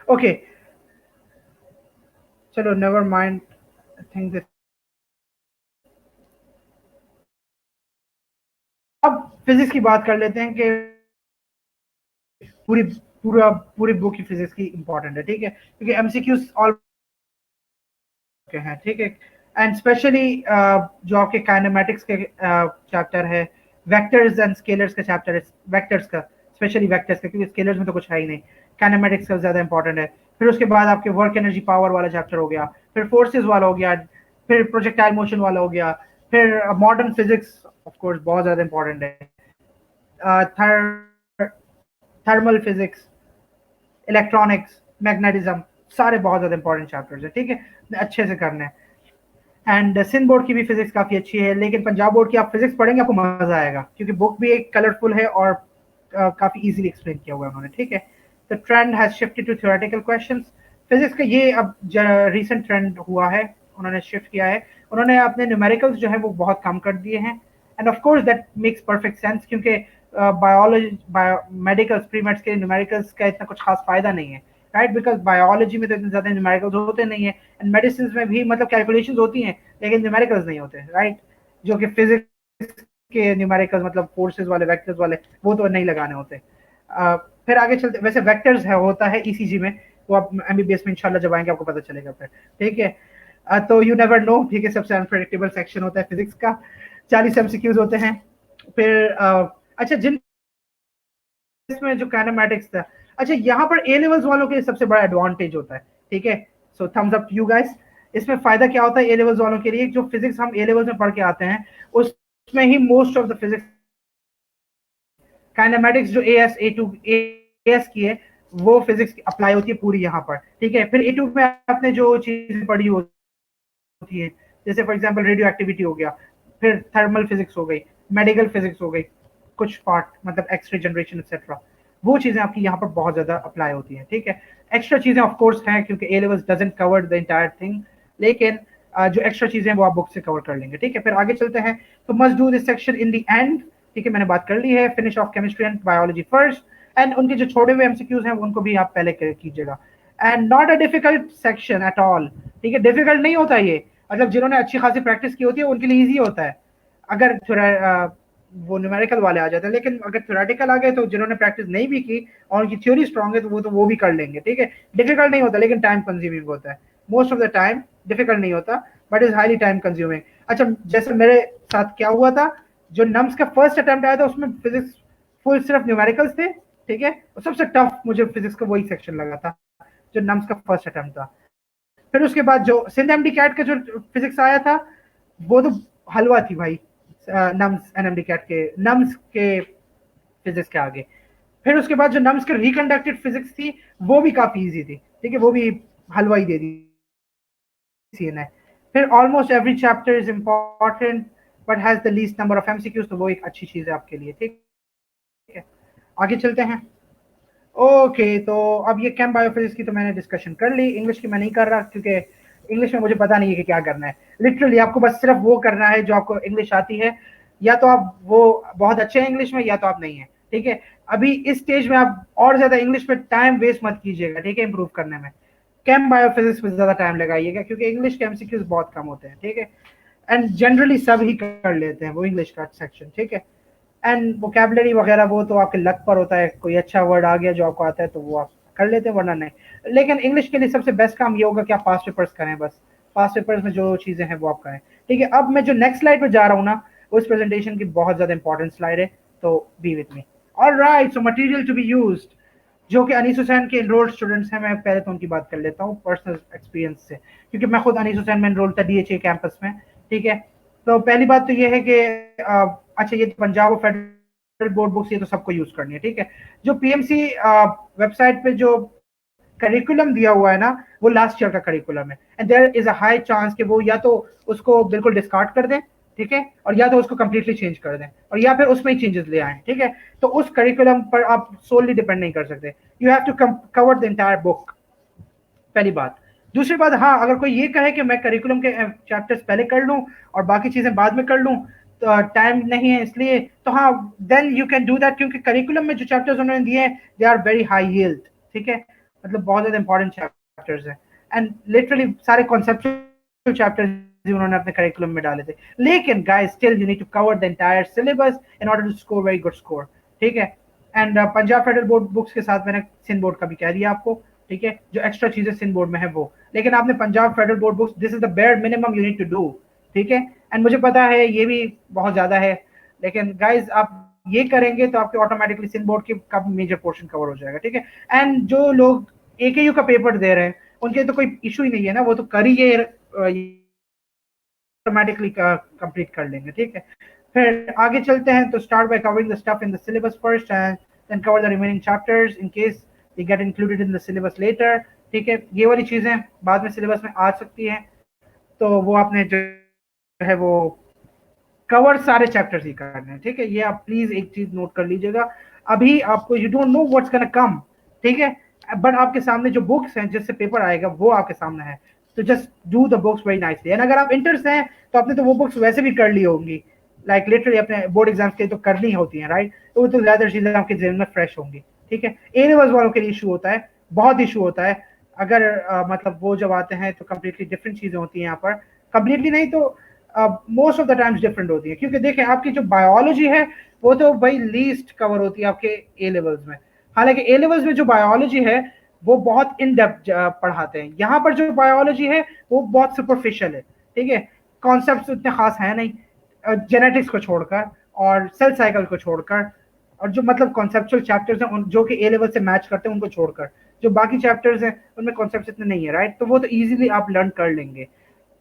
ओके, चलो never mind, I think this. अब फिजिक्स की बात कर लेते हैं कि पूरी पूरी बुक की फिजिक्स की इंपॉर्टेंट है, ठीक है। क्योंकि एमसीक्यूज ऑल हैं, ठीक है। एंड स्पेशली जो आपके काइनेमेटिक्स के चैप्टर है, वेक्टर्स एंड स्केलर्स का चैप्टर है, वेक्टर्स का, स्पेशली वेक्टर्स का, क्योंकि स्केलर्स में तो कुछ है ही नहीं, काइनेमेटिक्स का ज्यादा इंपॉर्टेंट है। फिर उसके बाद आपके वर्क एनर्जी पावर वाला चैप्टर हो गया, फिर फोर्सेज वाला हो गया, फिर प्रोजेक्टाइल मोशन वाला हो गया, फिर मॉडर्न फिजिक्स ऑफ कोर्स बहुत ज्यादा इंपॉर्टेंट है, थर्मल फिजिक्स, इलेक्ट्रॉनिक्स, मैग्नेटिज्म, सारे बहुत ज्यादा इंपॉर्टेंट चैप्टर्स है, ठीक है, अच्छे से करने हैं। एंड सिंध बोर्ड की भी फिजिक्स काफी अच्छी है, लेकिन पंजाब बोर्ड की आप फिजिक्स पढ़ेंगे आपको मजा आएगा, क्योंकि बुक भी एक कलरफुल है और काफी इजीली एक्सप्लेन किया हुआ है उन्होंने, ठीक है। The trend has shifted to theoretical questions. Physics का ये अब रिसेंट ट्रेंड हुआ है, उन्होंने शिफ्ट किया है, उन्होंने अपने न्यूमेरिकल्स जो है वो बहुत कम कर दिए हैं। End of course that makes perfect sense, क्योंकि बायोलॉजी मेडिकल्स प्री मेड्स के न्यूमेरिकल्स का इतना कुछ खास फायदा नहीं है, राइट। बिकॉज बायोलॉजी में तो इतने ज्यादा न्यूमेरिकल्स होते नहीं है, एंड मेडिसिन में भी मतलब कैलकुलेशंस होती हैं लेकिन न्यूमेरिकल्स नहीं होते, राइट। जो कि फिजिक्स के न्यूमेरिकल्स मतलब फोर्सेस वाले, वेक्टर्स वाले, वो तो नहीं लगाने होते। फिर आगे चलते, वैसे वेक्टर्स है होता है ईसीजी में, वो आप एमबीबीएस में इंशाल्लाह जब आएंगे आपको पता चलेगा फिर, ठीक है। तो यू नेवर नो, ठीक है, सबसे अनप्रेडिक्टेबल सेक्शन होता है फिजिक्स का, 40 एमसीक्यूज होते हैं। फिर अच्छा, जिन इसमें जो काइनेमैटिक्स था, अच्छा यहाँ पर ए लेवल्स वालों के लिए सबसे बड़ा एडवांटेज होता है, ठीक है। सो थम्स अप यू गाइस। इसमें फायदा क्या होता है ए लेवल्स वालों के लिए, जो फिजिक्स हम ए लेवल्स में पढ़ के आते हैं उसमें ही most of the physics kinematics जो एएस ए2 एएस की है वो फिजिक्स अप्लाई होती है पूरी यहाँ पर, ठीक है। फिर ए2 में आपने जो चीजें पढ़ी होती है, जैसे फॉर एग्जांपल रेडियो एक्टिविटी हो गया, फिर थर्मल फिजिक्स हो गई, मेडिकल फिजिक्स हो गई, कुछ पार्ट मतलब एक्सरे जनरेशन एक्सेट्रा, वो चीजें आपकी यहाँ पर बहुत ज्यादा अप्लाई होती हैं, ठीक है। एक्स्ट्रा चीजें ऑफ कोर्स हैं क्योंकि A levels doesn't cover the entire thing, लेकिन जो एक्स्ट्रा चीजें हैं वो आप बुक से कवर कर लेंगे, ठीक है। फिर आगे चलते हैं, तो must do this section in the end, ठीक है। मैंने बात कर ली है, finish off chemistry and biology first, and उनके जो छोड़े हुए एमसीक्यूज हैं उनको भी आप पहले कीजिएगा। And not a difficult section at all, ठीक है। डिफिकल्ट नहीं होता ये, मतलब जिन्होंने अच्छी खासी प्रैक्टिस की होती है उनके लिए ईजी होता है, अगर थोड़ा वो न्यूमेरिकल वाले आ जाते हैं, लेकिन अगर थ्योरेटिकल आ गए तो जिन्होंने प्रैक्टिस नहीं भी की और उनकी थ्योरी स्ट्रांग है तो वो भी कर लेंगे, ठीक है। डिफिकल्ट नहीं होता लेकिन टाइम कंज्यूमिंग होता है, most of the time difficult नहीं होता but is highly time consuming. अच्छा जैसे मेरे साथ क्या हुआ था, जो नम्स का फर्स्ट अटेम्प्ट आया था उसमें फिजिक्स फुल सिर्फ न्यूमेरिकल्स थे, ठीक है। और सबसे टफ मुझे फिजिक्स का वही सेक्शन लगा था जो नम्स का फर्स्ट अटेम्प्ट था। फिर उसके बाद जो सिंध एमडी कैट का जो फिजिक्स आया था वो तो हलवा थी भाई, नम्स एनएमडी कैट के नम्स के फिजिक्स के आगे। फिर उसके बाद जो नम्स के रिकंडक्टेड फिजिक्स थी वो भी काफी इजी थी, ठीक है, वो भी हलवा ही दे दी सीएनए। फिर almost every chapter is important but has the least number of MCQs, तो वो एक अच्छी चीज है आपके लिए, ठीक है। आगे चलते हैं। ओके तो अब ये केम बायोफिजिक्स की तो मैंने डिस्कशन कर ली, इंग्लिश की मैं नहीं कर रहा क्योंकि इंग्लिश में मुझे पता नहीं है कि क्या करना है। लिटरली आपको बस सिर्फ वो करना है जो आपको इंग्लिश आती है, या तो आप वो बहुत अच्छे हैं इंग्लिश में या तो आप नहीं है, ठीक है। अभी इस स्टेज में आप और ज्यादा इंग्लिश पे टाइम वेस्ट मत कीजिएगा, ठीक है, इंप्रूव करने में। केम बायोफिजिक्स में ज्यादा टाइम लगाइएगा क्योंकि इंग्लिश के एमसीक्यूज बहुत कम होते हैं, ठीक है। एंड जनरली सब ही कर लेते हैं वो इंग्लिश का सेक्शन, ठीक है। एंड वोकैबुलरी वगैरह वो तो आपके लक पर होता है, कोई अच्छा वर्ड आ गया जो आपको आता है तो वो आप कर लेते हैं वरना नहीं। लेकिन इंग्लिश के लिए सबसे बेस्ट काम ये होगा कि आप पास्ट पेपर्स करें, बस पास्ट पेपर्स में जो चीजें हैं वो आप करें, ठीक है। अब मैं जो नेक्स्ट स्लाइड पे जा रहा हूँ ना, उस प्रेजेंटेशन की बहुत ज्यादा इंपॉर्टेंट स्लाइड है, तो be with me. Alright, so material to be used, जो कि अनीस हुसैन के एनरोल्ड स्टूडेंट्स हैं, मैं पहले तो उनकी बात कर लेता हूँ पर्सनल एक्सपीरियंस से, क्योंकि मैं खुद अनीस हुसैन में एनरोल्ड था डीएचए कैंपस में, ठीक है। तो पहली बात तो ये है कि अच्छा ये पंजाब और फेडरल बोर्ड बुक्स ये तो सबको यूज करनी है, ठीक है। जो पीएमसी वेबसाइट पे जो करिकुलम दिया हुआ है ना वो लास्ट ईयर का करिकुलम है, and there is a high chance कि वो या तो उसको बिल्कुल डिस्कार्ड कर दें, ठीक है, और या तो उसको कंप्लीटली चेंज कर दें और या फिर उसमें ही चेंजेस ले आए, ठीक है। तो उस करिकुलम पर आप सोलली डिपेंड नहीं कर सकते, you have to cover the entire book, पहली बात। दूसरी बात, हाँ अगर कोई ये कहे कि मैं करिकुलम के चैप्टर्स पहले कर लूँ और बाकी चीजें बाद में कर लूँ, तो टाइम नहीं है इसलिए, तो हाँ then you can do that, क्योंकि करिकुलम में जो चैप्टर्स उन्होंने दिए हैं they are very high yield, ठीक है, मतलब बहुत ज्यादा इंपॉर्टेंट चैप्टर्स हैं, एंड लिटरली सारे कॉन्सेप्चुअल चैप्टर्स उन्होंने अपने करिकुलम में डाले थे। लेकिन guys still you need to cover the entire syllabus in order to score very good score, ठीक है। And Punjab federal board books के साथ मैंने सिंध बोर्ड का भी कह दिया आपको, ठीक है, जो एक्स्ट्रा चीजें सिंध बोर्ड में है वो, लेकिन आपने Punjab federal board books, this is the bare minimum you need to do, ठीक है। एंड मुझे पता है ये भी बहुत ज्यादा है, लेकिन गाइज आप ये करेंगे तो आपके ऑटोमेटिकली सिंध बोर्ड की का मेजर पोर्शन कवर हो जाएगा, ठीक है। एंड जो लोग एकेयू का पेपर दे रहे हैं उनके तो कोई इशू ही नहीं है ना, वो तो कर ही ये ऑटोमेटिकली कंप्लीट कर लेंगे, ठीक है। फिर आगे चलते हैं, तो start by covering the stuff in the syllabus first and then cover the remaining chapters in case they get included in the syllabus later, ठीक है। ये वाली चीजें बाद में सिलेबस में आ सकती हैं, तो वो आपने जो है वो कवर सारे चैप्टर्स ही करने हैं, ठीक है। ये आप प्लीज एक चीज नोट कर लीजिएगा, अभी आपको you don't know what's gonna come, ठीक है, बट आपके सामने जो बुक्स हैं जिससे पेपर आएगा वो आपके सामने है, तो just do the books very nicely. And अगर आप इंटरेस्ट हैं तो आपने तो वो बुक्स वैसे भी कर ली होंगी, लाइक लिटरली अपने बोर्ड एग्जाम्स के तो करनी होती हैं, राइट, तो वो तो ज्यादा चीजें आपके जेहन में फ्रेश होंगी, ठीक है। ए लेवल्स वालों के लिए इशू होता है, बहुत इशू होता है, अगर मतलब वो जब आते हैं तो कम्प्लीटली डिफरेंट चीजें होती हैं यहाँ पर, कम्प्लीटली नहीं तो most of the times different होती है, क्योंकि देखें आपकी जो बायोलॉजी है वो तो भाई लीस्ट कवर होती है आपके ए लेवल्स में, हालांकि ए लेवल्स में जो बायोलॉजी है वो बहुत इन डेप्थ पढ़ाते हैं, यहाँ पर जो बायोलॉजी है वो बहुत सुपरफिशियल है, ठीक है, कॉन्सेप्ट्स उतने खास है नहीं, जेनेटिक्स को छोड़कर और सेल साइकिल को छोड़कर, और जो मतलब कॉन्सेप्चुअल चैप्टर्स हैं जो कि ए लेवल से मैच करते हैं उनको छोड़कर, जो बाकी चैप्टर्स हैं उनमें कॉन्सेप्ट इतने नहीं है, राइट, तो वो तो इजीली आप लर्न कर लेंगे।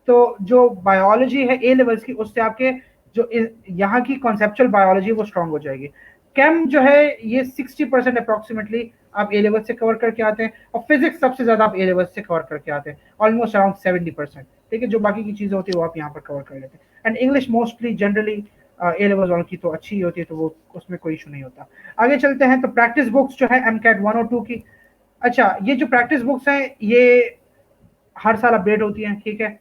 तो जो बायोलॉजी है ए लेवल्स की, उससे आपके जो यहाँ की कॉन्सेप्चुअल बायोलॉजी वो स्ट्रांग हो जाएगी। केम जो है ये 60% अप्रोक्सीमेटली आप ए लेवल से कवर करके आते हैं, और फिजिक्स सबसे ज्यादा आप ए लेवल से कवर करके आते हैं, ऑलमोस्ट अराउंड 70%। ठीक है, जो बाकी की चीजें होती है वो आप यहाँ पर कवर कर लेते हैं। And English mostly generally A level वालों की तो अच्छी ही होती है, तो वो उसमें कोई इशू नहीं होता। आगे चलते हैं, तो प्रैक्टिस बुक्स जो है एम कैट 1 और 2 की। अच्छा, ये जो प्रैक्टिस बुक्स हैं ये हर साल अपडेट होती हैं, ठीक है।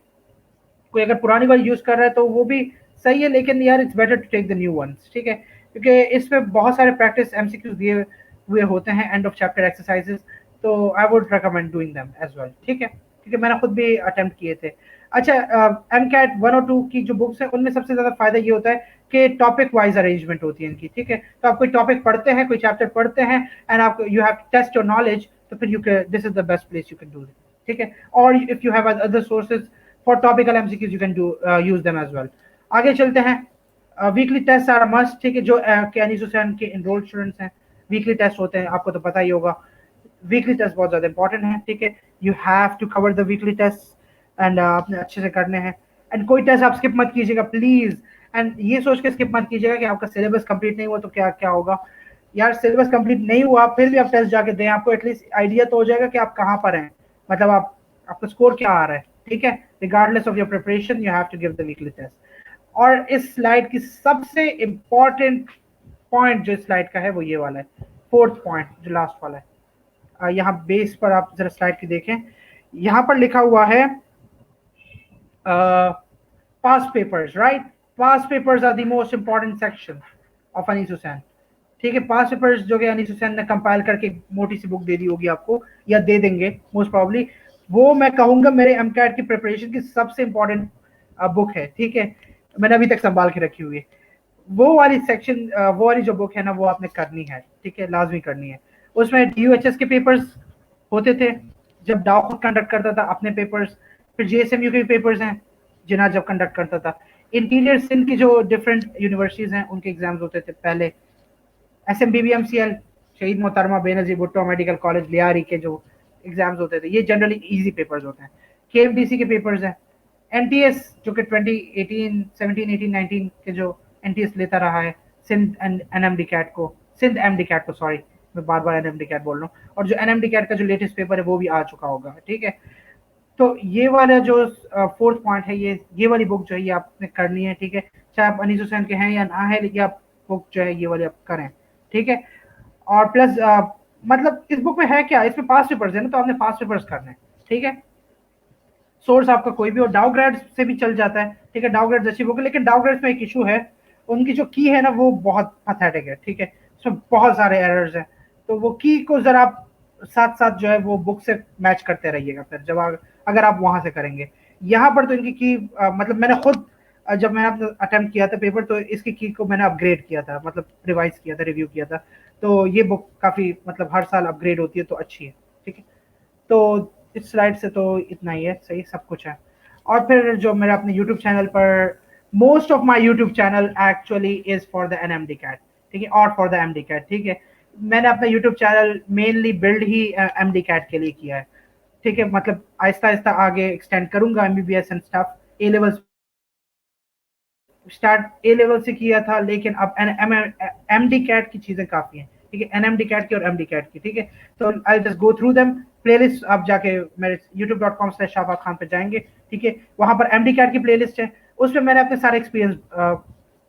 कोई अगर पुरानी वाली यूज कर रहा है तो वो भी सही है, लेकिन यार it's better to take the new ones, ठीक है, क्योंकि इसमें बहुत सारे प्रैक्टिस एमसीक्यूज दिए हुए होते हैं, एंड ऑफ चैप्टर एक्सरसाइजेस, तो I would recommend doing them as well, ठीक है, क्योंकि मैंने खुद भी अटेम्प्ट किए थे। अच्छा, एम कैट 1 और 2 की जो बुक्स हैं उनमें सबसे ज्यादा फायदा ये होता है कि टॉपिक वाइज अरेंजमेंट होती है इनकी, ठीक है। तो आप कोई टॉपिक पढ़ते हैं, कोई चैप्टर पढ़ते हैं, एंड आप you have to test your knowledge, तो फिर you can, this is the best place you can do it, ठीक है। और if you have other sources for topical MCQs you can do use them as well. आगे चलते हैं, वीकली टेस्ट आर मस्ट, ठीक है, जो के अनीस हुसैन के इनरोल्ड स्टूडेंट्स हैं वीकली टेस्ट होते हैं, आपको तो पता ही होगा। वीकली टेस्ट बहुत ज्यादा इंपॉर्टेंट है, ठीक है, you have to cover the weekly test and आपने अच्छे से करने हैं। एंड कोई टेस्ट आप स्किप मत कीजिएगा प्लीज, एंड ये सोच के स्किप मत कीजिएगा कि आपका सिलेबस कंप्लीट नहीं हुआ तो क्या क्या होगा। यार सिलेबस कंप्लीट नहीं हुआ फिर भी आप टेस्ट जाके दें, आपको एटलीस्ट आइडिया तो हो जाएगा कि आप कहाँ पर हैं, मतलब आप आपका स्कोर क्या आ रहा है, ठीक है। Regardless of your preparation you have to give the weekly test. और इस स्लाइड की सबसे इंपॉर्टेंट पॉइंट जो स्लाइड का है वो ये वाला है, फोर्थ पॉइंट जो लास्ट वाला है। यहाँ बेस पर आप जरा स्लाइड की देखें, यहाँ पर लिखा हुआ है past papers, right. Past papers are the most important section of Anees Hussain, ठीक है। पास पेपर्स जो कि अनीस हुसैन ने कंपाइल करके मोटी सी बुक दे दी होगी आपको, या दे देंगे मोस्ट प्रॉब्ली, वो मैं कहूंगा मेरे एमकैट की प्रिपरेशन की सबसे इंपॉर्टेंट बुक है, ठीक है। मैंने अभी तक संभाल के रखी हुई है वो वाली सेक्शन, वो वाली जो बुक है ना वो आपने करनी है, ठीक है, लाजमी करनी है। उसमें DUHS के पेपर्स होते थे जब डाउ कंडक्ट करता था अपने पेपर्स, फिर JSMU के पेपर्स हैं जिन्हें जब कंडक्ट करता था, इंटीरियर सिंध की जो डिफरेंट यूनिवर्सिटीज हैं उनके एग्जाम्स होते थे पहले, SMBBMCL शहीद मोहतरमा बेनजीर भुट्टो मेडिकल कॉलेज लियारी के जो एग्जाम्स होते थे, ये जनरली इजी पेपर्स होते हैं। KMDC के पेपर्स हैं, NTS जो कि 2018 17 18 19 के जो NTS लेता रहा है, सिंध एंड NMD कैट को, सिंध MD कैट को, सॉरी मैं बार बार NMD कैट बोल रहा हूँ, और जो NMD कैट का जो लेटेस्ट पेपर है वो भी आ चुका होगा, ठीक है। तो ये वाला जो फोर्थ पॉइंट है, ये वाली बुक जो है ये आपने करनी है, ठीक है, चाहे आप अनीस हुसैन के हैं या ना है, लेकिन आप बुक जो है ये वाली आप करें, ठीक है। और प्लस मतलब इस बुक में है क्या, इसमें पास पेपर्स है ना, तो आपने पास पेपर्स करने हैं, ठीक है। सोर्स आपका कोई भी हो, डाउ ग्रेड से भी चल जाता है, ठीक है, डाउ ग्रेड अच्छी बुक है, लेकिन डाउ ग्रेड में एक इशू है, उनकी जो की है ना वो बहुत पैथेटिक है, ठीक है, उसमें बहुत सारे एरर्स हैं, तो वो की को जरा आप साथ साथ जो है वो बुक से मैच करते रहिएगा, फिर जब अगर आप वहां से करेंगे। यहाँ पर तो इनकी की मतलब मैंने खुद जब मैंने अटेम्प्ट किया था पेपर, तो इसकी की को मैंने अपग्रेड किया था, मतलब रिवाइज किया था, रिव्यू किया था, तो ये बुक काफी मतलब हर साल अपग्रेड होती है तो अच्छी है, ठीक है। तो इस स्लाइड से तो इतना ही है, सही सब कुछ है। और फिर जो मेरा अपने यूट्यूब चैनल पर, most of my YouTube channel actually is for the NMD CAT, ठीक है, और फॉर द MD कैट, ठीक है। मैंने अपना यूट्यूब चैनल मेनली बिल्ड ही MD कैट के लिए किया है, ठीक है, मतलब आहिस्ता आहिस्ता आगे एक्सटेंड करूंगा MBBS and stuff. A level start A level से किया था, लेकिन अब MD कैट की चीजें काफी हैं, ठीक है, NMD कैट की और MD कैट की, ठीक है। तो I just go through them, playlist आप जाके मेरे youtube.com/शाफात खान पे जाएंगे, ठीक है, वहां पर MD कैट की प्लेलिस्ट है, उसमें मैंने अपने सारे एक्सपीरियंस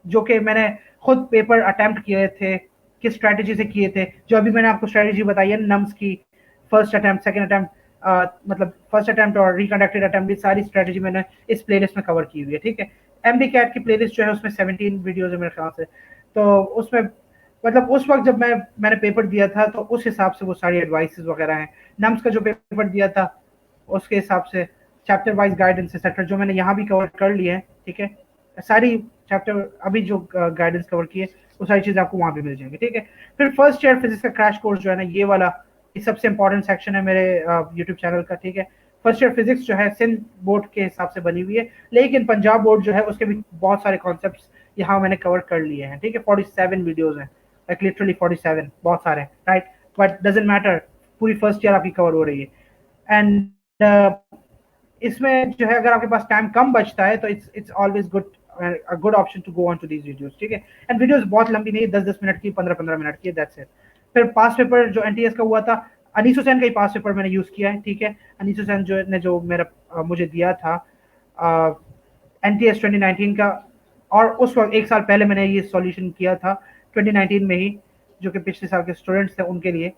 जो कि मैंने खुद पेपर अटेम्प्ट किए थे, किस स्ट्रेटेजी से किए थे, जो अभी मैंने आपको स्ट्रेटेजी बताई है नम्स की, फर्स्ट अटेम्प्ट, सेकंड अटेम्प्ट, मतलब फर्स्ट अटेम्प्ट और रिकंडक्टेड अटेम्प्ट, सारी स्ट्रेटेजी मैंने इस प्लेलिस्ट में कवर की हुई है, ठीक है। MD कैट की प्लेलिस्ट जो है उसमें 17 वीडियोज है मेरे ख्याल से, तो उसमें मतलब उस वक्त जब मैंने पेपर दिया था तो उस हिसाब से वो सारी एडवाइसेस वगैरह हैं। नम्स का जो पेपर दिया था उसके हिसाब से चैप्टर वाइज गाइडेंस एक्सेट्रा जो मैंने यहाँ भी कवर कर लिया है, ठीक है, सारी चैप्टर अभी जो गाइडेंस कवर की है वो सारी चीज़ आपको वहाँ भी मिल जाएंगी, ठीक है। फिर फर्स्ट ईयर फिजिक्स का क्रैश कोर्स जो है ना, ये वाला ये सबसे इंपॉर्टेंट सेक्शन है मेरे यूट्यूब चैनल का, ठीक है। फर्स्ट ईयर फिजिक्स जो है सिंध बोर्ड के हिसाब से बनी हुई है, लेकिन पंजाब बोर्ड जो है उसके भी बहुत सारे कॉन्सेप्ट्स यहाँ मैंने कवर कर लिए हैं, ठीक है, 47 वीडियोज हैं लाइक लिटरली 47, बहुत सारे हैं, राइट, बट डजेंट मैटर, पूरी फर्स्ट ईयर आपकी कवर हो रही है। एंड इसमें जो है अगर आपके पास टाइम कम बचता है तो it's always good, a good option to go on to these videos, ठीक है। एंड वीडियोस बहुत लंबी नहीं है, 10-10 मिनट की, 15-15 मिनट की, दैट्स इट। फिर पास पेपर जो एनटीएस का हुआ था, अनीस हुसैन का ही पास पेपर मैंने यूज किया है, ठीक है। अनीस हुसैन जो मेरा मुझे दिया था एनटीएस 2019 का, और उस वक्त एक साल पहले मैंने ये सॉल्यूशन किया था 2019 में ही, जो कि पिछले साल के स्टूडेंट्स थे उनके लिए।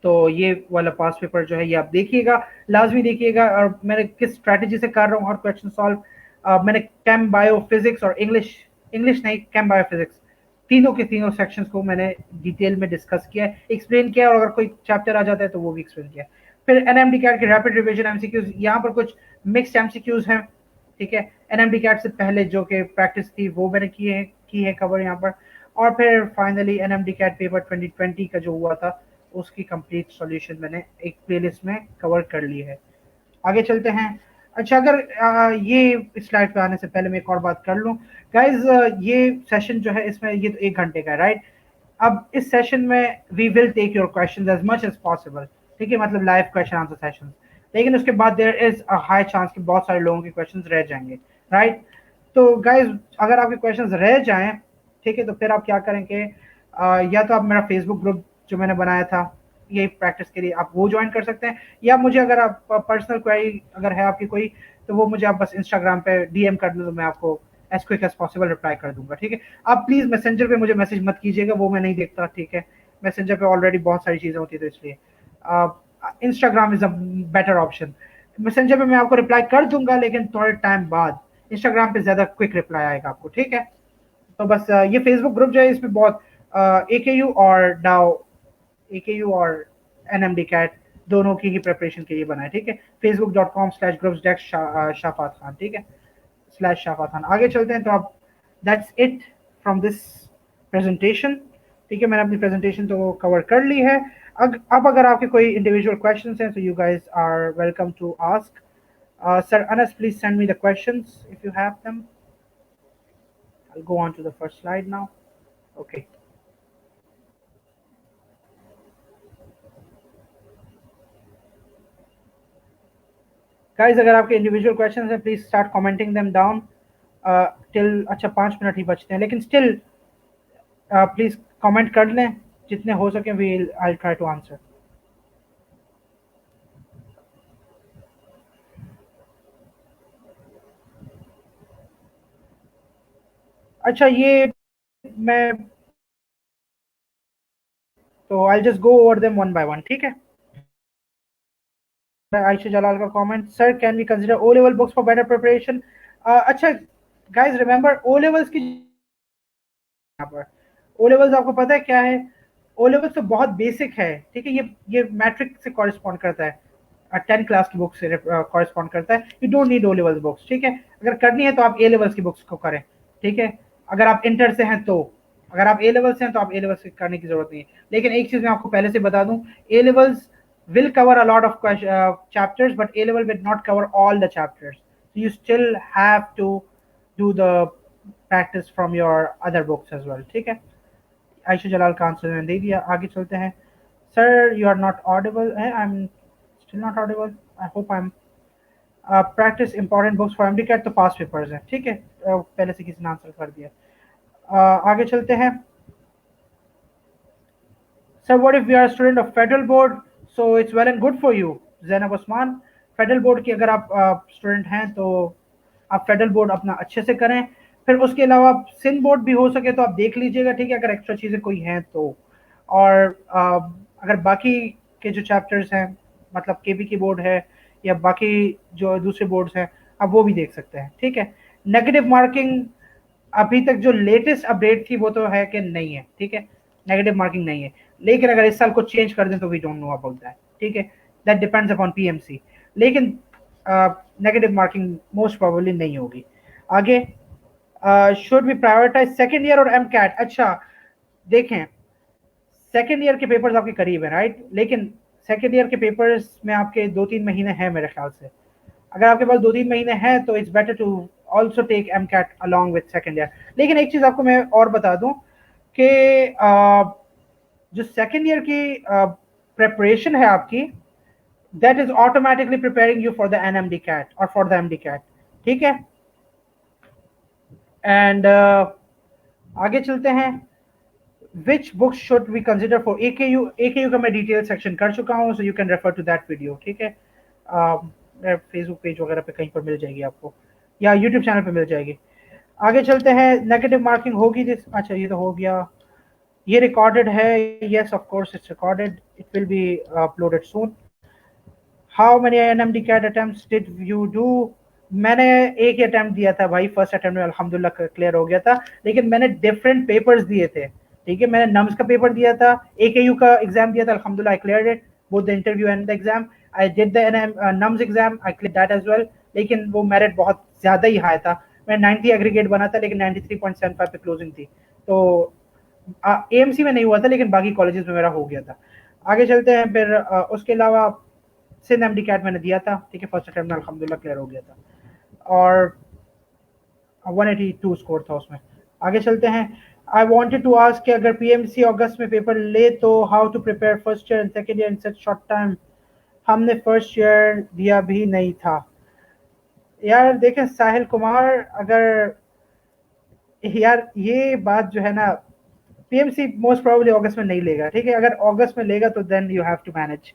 तो ये वाला पास पेपर जो है ये आप देखिएगा, लाजमी देखिएगा। और मैंने किस स्ट्रैटेजी से कर रहा हूँ और क्वेश्चन सॉल्व, मैंने केम बायो फिजिक्स और इंग्लिश, इंग्लिश नहीं, केम बायो फिजिक्स, तीनों के तीनों सेक्शंस को मैंने डिटेल में डिस्कस किया है, एक्सप्लेन किया है, और अगर कोई चैप्टर आ जाता है तो वो भी एक्सप्लेन किया है। फिर एनएमडी कैट के रैपिड रिवीजन एमसीक्यूज, यहाँ पर कुछ मिक्स्ड एमसीक्यूज हैं, ठीक है। एनएमडी कैट से पहले जो कि प्रैक्टिस थी वो मैंने की है कवर यहाँ पर। और फिर फाइनली एनएमडी कैट पेपर 2020 का जो हुआ था उसकी कंप्लीट सॉल्यूशन मैंने एक प्लेलिस्ट में कवर कर ली है। आगे चलते हैं। अच्छा, अगर ये स्लाइड पे आने से पहले मैं एक और बात कर लूँ गाइज, ये सेशन जो है इसमें ये तो 1 घंटे का है, राइट। अब इस सेशन में we will take your question as much as possible, ठीक है, मतलब लाइव क्वेश्चन आंसर सेशन। लेकिन उसके बाद there is a high chance कि बहुत सारे लोगों के क्वेश्चन रह जाएंगे, राइट। तो गाइज अगर आपके क्वेश्चन रह जाएं, ठीक है, तो फिर आप क्या करेंगे, या तो आप मेरा फेसबुक ग्रुप जो मैंने बनाया था यही प्रैक्टिस के लिए, आप वो ज्वाइन कर सकते हैं, या मुझे अगर आप पर्सनल क्वेरी अगर है आपकी कोई, तो वो मुझे आप बस इंस्टाग्राम पे डीएम कर दो, तो मैं आपको as quick as possible reply कर दूंगा, ठीक है। आप प्लीज मैसेंजर पे मुझे मैसेज मत कीजिएगा, वो मैं नहीं देखता, ठीक है। मैसेंजर पे ऑलरेडी बहुत सारी चीजें होती है, तो इसलिए Instagram is a better option. Messenger पे मैं आपको रिप्लाई कर दूंगा, लेकिन थोड़े टाइम बाद इंस्टाग्राम पे ज्यादा क्विक रिप्लाई आएगा आपको, ठीक है। तो बस ये फेसबुक ग्रुप जो है इसमें बहुत एकेयू और डाओ, एकेयू और एनएमडी कैट दोनों की ही प्रिपरेशन के लिए बना है, ठीक है। facebook.com/groups शाफात खान, ठीक है, /शाफात खान। आगे चलते हैं। तो आप that's it from this presentation, ठीक है। मैंने अपनी प्रेजेंटेशन तो कवर कर ली है। अब अगर आपके कोई इंडिविजुअल क्वेश्चन हैं तो you guys are welcome to ask. Sir Anas, please send me the questions if you have them. I'll go on to the first slide now. Okay. Guys, अगर आपके इंडिविजुअल क्वेश्चंस हैं please start commenting them down till, अच्छा 5 मिनट ही बचते हैं, लेकिन स्टिल प्लीज कमेंट कर लें जितने हो सके, आई ट्राई टू आंसर। अच्छा, ये मैं तो I just go over them one by one, ठीक है। आयशा जलाल का comment, sir can we consider O level books for better preparation. अच्छा गाइस, रिमेंबर ओ लेवल्स की, यहाँ पर ओ लेवल्स आपको पता है क्या है? ओ लेवल्स तो बहुत बेसिक है, ठीक है। ये मैट्रिक से कॉरेस्पॉन्ड करता है, 10 क्लास की बुक से कॉरेस्पॉन्ड करता है। You don't need O levels books, ठीक है। अगर करनी है तो आप ए लेवल्स की बुक्स को करें, ठीक है। अगर आप इंटर से हैं तो, अगर आप ए लेवल से हैं तो आप ए लेवल से करने की जरूरत नहीं है। लेकिन एक चीज मैं आपको पहले से बता दूं, A levels will cover a lot of chapters, but A level will not cover all the chapters. So you still have to do the practice from your other books as well, ठीक है। आयशा जलाल का आंसर मैंने दे दिया। आगे चलते हैं। Sir you are not audible, I am still not audible, I hope I am. Practice important books for MD CAT, तो पास पेपर्स हैं, ठीक है। पहले से किसी ने आंसर कर दिया। आगे चलते हैं। Sir what if we are student of federal board, so it's well and good for you. Zainab Usman, federal board की अगर आप स्टूडेंट हैं तो आप फेडरल बोर्ड अपना अच्छे से करें। फिर उसके अलावा सिंध बोर्ड भी हो सके तो आप देख लीजिएगा, ठीक है, अगर एक्स्ट्रा चीज़ें कोई हैं तो। और अगर बाकी के जो चैप्टर्स हैं, मतलब केबी की बोर्ड है या बाकी जो दूसरे बोर्ड्स हैं, आप वो भी देख सकते हैं, ठीक है। नेगेटिव मार्किंग अभी तक जो लेटेस्ट अपडेट थी वो तो है कि नहीं है, ठीक है, नेगेटिव मार्किंग नहीं है। लेकिन अगर इस साल कुछ चेंज कर दें तो we don't know about that, ठीक है, दैट डिपेंड्स अपॉन पीएमसी। लेकिन नेगेटिव मार्किंग मोस्ट प्रोबेबली नहीं होगी। आगे, should be prioritize second year और एम कैट। अच्छा देखें, सेकेंड ईयर के पेपर्स आपके करीब है, राइट, लेकिन सेकेंड ईयर के पेपर्स में आपके 2-3 महीने हैं मेरे ख्याल से। अगर आपके पास 2-3 महीने हैं तो it's better to also take M CAT along with second year. लेकिन एक चीज आपको मैं और बता दूं कि जो सेकेंड ईयर की प्रिपरेशन है आपकी, that is automatically preparing you for the NMD CAT और फॉर द एमडी कैट, ठीक है। एंड आगे चलते हैं, which books should we consider for AKU. AKU का मैं डिटेल सेक्शन कर चुका हूँ, so you can refer to that video, ठीक है। फेसबुक पेज वगैरह पे कहीं पर मिल जाएगी आपको, या यूट्यूब चैनल पे मिल जाएगी। आगे चलते हैं, नेगेटिव मार्किंग होगी दिस, अच्छा ये तो हो गया। ये रिकॉर्डेड है, yes of course it's recorded, it will be uploaded soon. How many NMD CAT attempts did you do? मैंने एक ही अटेम्प्ट दिया था भाई, फर्स्ट अटेम्प्ट में अल्हम्दुलिल्लाह क्लियर हो गया था, लेकिन मैंने डिफरेंट पेपर्स दिए थे, ठीक है। मैंने नम्स का पेपर दिया था, एकेयू का एग्जाम दिया था, अल्हम्दुलिल्लाह I cleared it, both the interview and the exam. I did the NUMS exam, I cleared that as well, लेकिन वो मेरिट बहुत ज़्यादा ही हाई था। मैं 90 एग्रीगेट बना था, लेकिन 93.75 पे क्लोजिंग थी, तो एएमसी में नहीं हुआ था, लेकिन बाकी कॉलेजेस में मेरा हो गया था। आगे चलते हैं, फिर उसके अलावा सिंध एमडी कैट मैंने दिया था, ठीक है, फर्स्ट अटेम्प्ट में अल्हम्दुलिल्लाह क्लियर हो गया था, और 182 स्कोर था उसमें। आगे चलते हैं, आई वांटेड टू आस्क कि अगर पीएमसी अगस्त में पेपर ले तो how to prepare first year and second year in such short time. हमने फर्स्ट ईयर दिया भी नहीं था। यार देखें साहिल कुमार, अगर यार ये बात जो है ना, पीएमसी मोस्ट प्रोबेबली अगस्त में नहीं लेगा, ठीक है। अगर अगस्त में लेगा तो then you have to manage.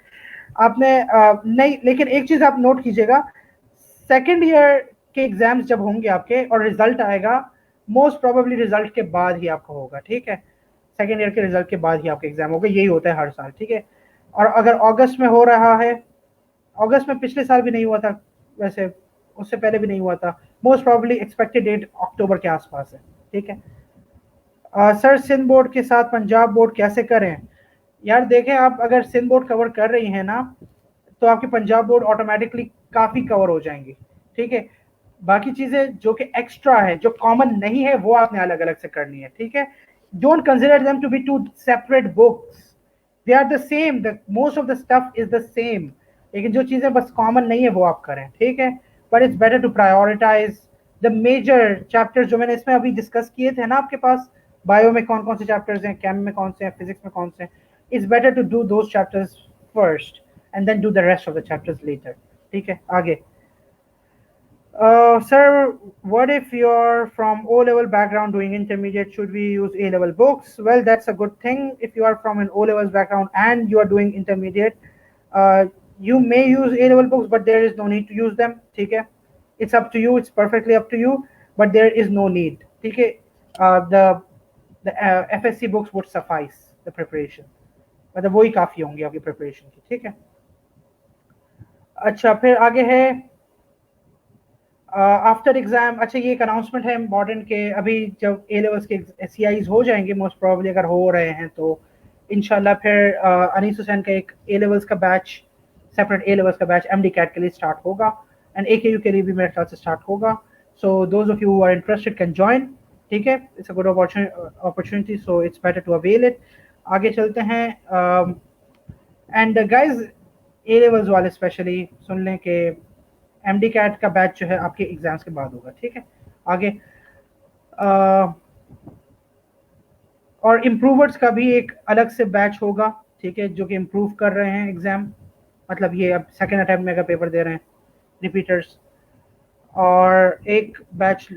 आपने नहीं, लेकिन एक चीज आप नोट कीजिएगा, सेकेंड ईयर के एग्जाम्स जब होंगे आपके और रिजल्ट आएगा, मोस्ट प्रोबेबली रिजल्ट के बाद ही आपका होगा, ठीक है। सेकेंड ईयर के रिजल्ट के बाद ही आपका एग्जाम होगा, यही होता है हर साल, ठीक है। और अगर अगस्त में हो रहा है, अगस्त में पिछले साल भी नहीं हुआ था वैसे, उससे पहले भी नहीं हुआ था, most probably expected date October के आसपास है, ठीक है। सर सिंध बोर्ड के साथ पंजाब बोर्ड कैसे करें? यार देखें, आप अगर सिंध बोर्ड कवर कर रही हैं ना, तो आपकी पंजाब बोर्ड ऑटोमेटिकली काफ़ी कवर हो जाएंगी, ठीक है। बाकी चीज़ें जो कि एक्स्ट्रा है, जो कॉमन नहीं है, वो आपने अलग अलग से करनी है, ठीक है। Don't consider them to be two separate books, they are the same, the most of the stuff is the same, लेकिन जो चीज़ें बस कॉमन नहीं है वो आप करें, ठीक है। But it's better to prioritize the major chapters जो मैंने इसमें अभी डिस्कस किए थे ना आपके पास, बायो में कौन कौन से चैप्टर्स हैं, केम में कौन से हैं, फिजिक्स में कौन से हैं, it's better to do those chapters first and then do the rest of the chapters later, ठीक है। आगे, sir, what if you're from O level background doing intermediate, should we use A level books? Well, that's a good thing. If you are from an O levels background and you are doing intermediate, uh, you may use A level books, but there is no need to use them, ठीक है। It's up to you, it's perfectly up to you, but there is no need, ठीक है। The FSC books would suffice the preparation, मतलब वही काफ़ी होंगे आपकी प्रिपरेशन की, ठीक है। अच्छा, फिर आगे है आफ्टर एग्जाम। अच्छा, ये एक अनाउंसमेंट है इम्पॉर्टेंट के अभी जब ए लेवल्स के SCIs हो जाएंगे, मोस्ट प्रोबेबली अगर हो रहे हैं तो इंशाल्लाह फिर अनीस हुसैन का एक ए लेवल्स का बैच, सेपरेट ए लेवल्स का बैच एमडी कैट के लिए स्टार्ट होगा, एंड AKU के लिए भी मेरे ख्याल से स्टार्ट होगा। So those of you who are interested can join, ठीक है। It's a good opportunity, so it's better to avail it. आगे चलते हैं, एंड गाइज ए लेवल्स वाले स्पेशली सुन लें कि एमडी कैट का बैच जो है आपके एग्जाम्स के बाद होगा, ठीक है। आगे और इम्प्रूवर्स का भी एक अलग से बैच होगा, ठीक है, जो कि इम्प्रूव कर रहे हैं एग्जाम, मतलब ये अब सेकेंड अटेम्प्ट में अगर पेपर दे रहे हैं रिपीटर्स। और एक बैच,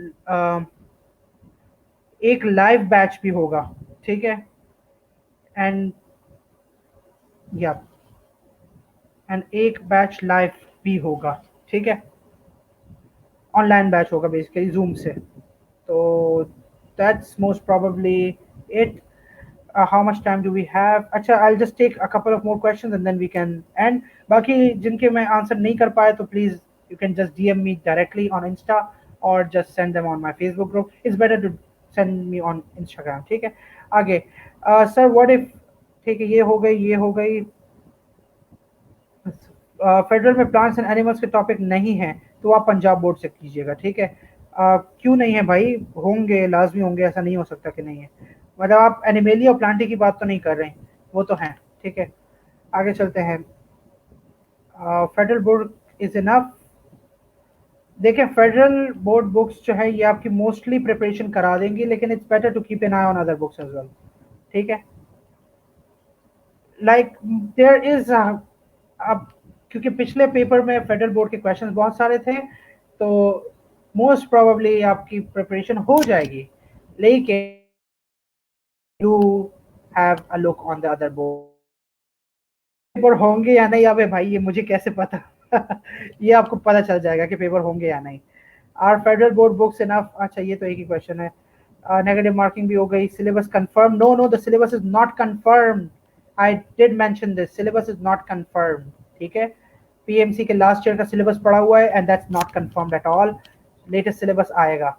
एक लाइव बैच भी होगा, ठीक है। एंड या एंड एक बैच लाइव भी होगा, ठीक है। ऑनलाइन बैच होगा बेसिकली जूम से, तो that's most probably it. How much time do we have? अच्छा, I will just take a couple of more questions and then we can end. बाकी जिनके मैं आंसर नहीं कर पाया तो please you can just DM me directly on Insta और just send them on my Facebook group. It's better to send me on Instagram, ठीक है। आगे, सर व्हाट इफ, ठीक है, ये हो गई, ये हो गई। फेडरल में प्लांट्स एंड एनिमल्स के टॉपिक नहीं है तो आप पंजाब बोर्ड से कीजिएगा, ठीक है। क्यों नहीं है भाई, होंगे, लाजमी होंगे, ऐसा नहीं हो सकता कि नहीं है। मतलब आप एनिमेलिया और प्लांटी की बात तो नहीं कर रहे हैं, वो तो हैं, ठीक है। आगे चलते हैं, फेडरल बोर्ड इज इनफ। देखिए, फेडरल बोर्ड बुक्स जो है ये आपकी मोस्टली प्रिपरेशन करा देंगी, लेकिन it's better to keep an eye on other books as well, ठीक है, लाइक देयर इज अब क्योंकि पिछले पेपर में फेडरल बोर्ड के क्वेश्चंस बहुत सारे थे, तो मोस्ट प्रोबेबली आपकी प्रिपरेशन हो जाएगी, लेकिन you have a look on the other board. Paper होंगे या नहीं, अबे भाई ये मुझे कैसे पता ये आपको पता चल जाएगा कि पेपर होंगे या नहीं। Are federal board books enough? अच्छा ये तो एक ही क्वेश्चन है। नेगेटिव मार्किंग भी हो गई। Syllabus confirm? No no, the syllabus is not confirm. I did mention this, syllabus is not confirm. ठीक है, पीएमसी के लास्ट ईयर का सिलेबस पड़ा हुआ है and that's not confirmed at all. Latest syllabus आएगा।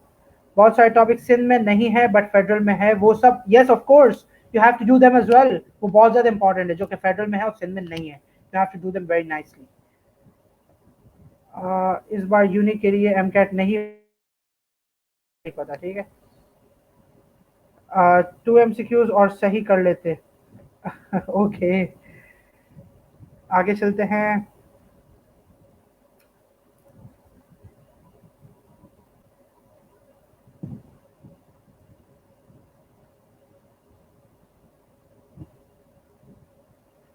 बहुत सारे टॉपिक सिंध में नहीं है बट फेडरल में है, वो सब yes of course you have to do them as well, वो बहुत ज्यादा इंपॉर्टेंट है जो कि फेडरल में है और सिंध में नहीं है, you have to do them very nicely. इस बार यूनी के लिए एमकैट नहीं पता, ठीक है। 2 MCQs और सही कर लेते ओके आगे चलते हैं।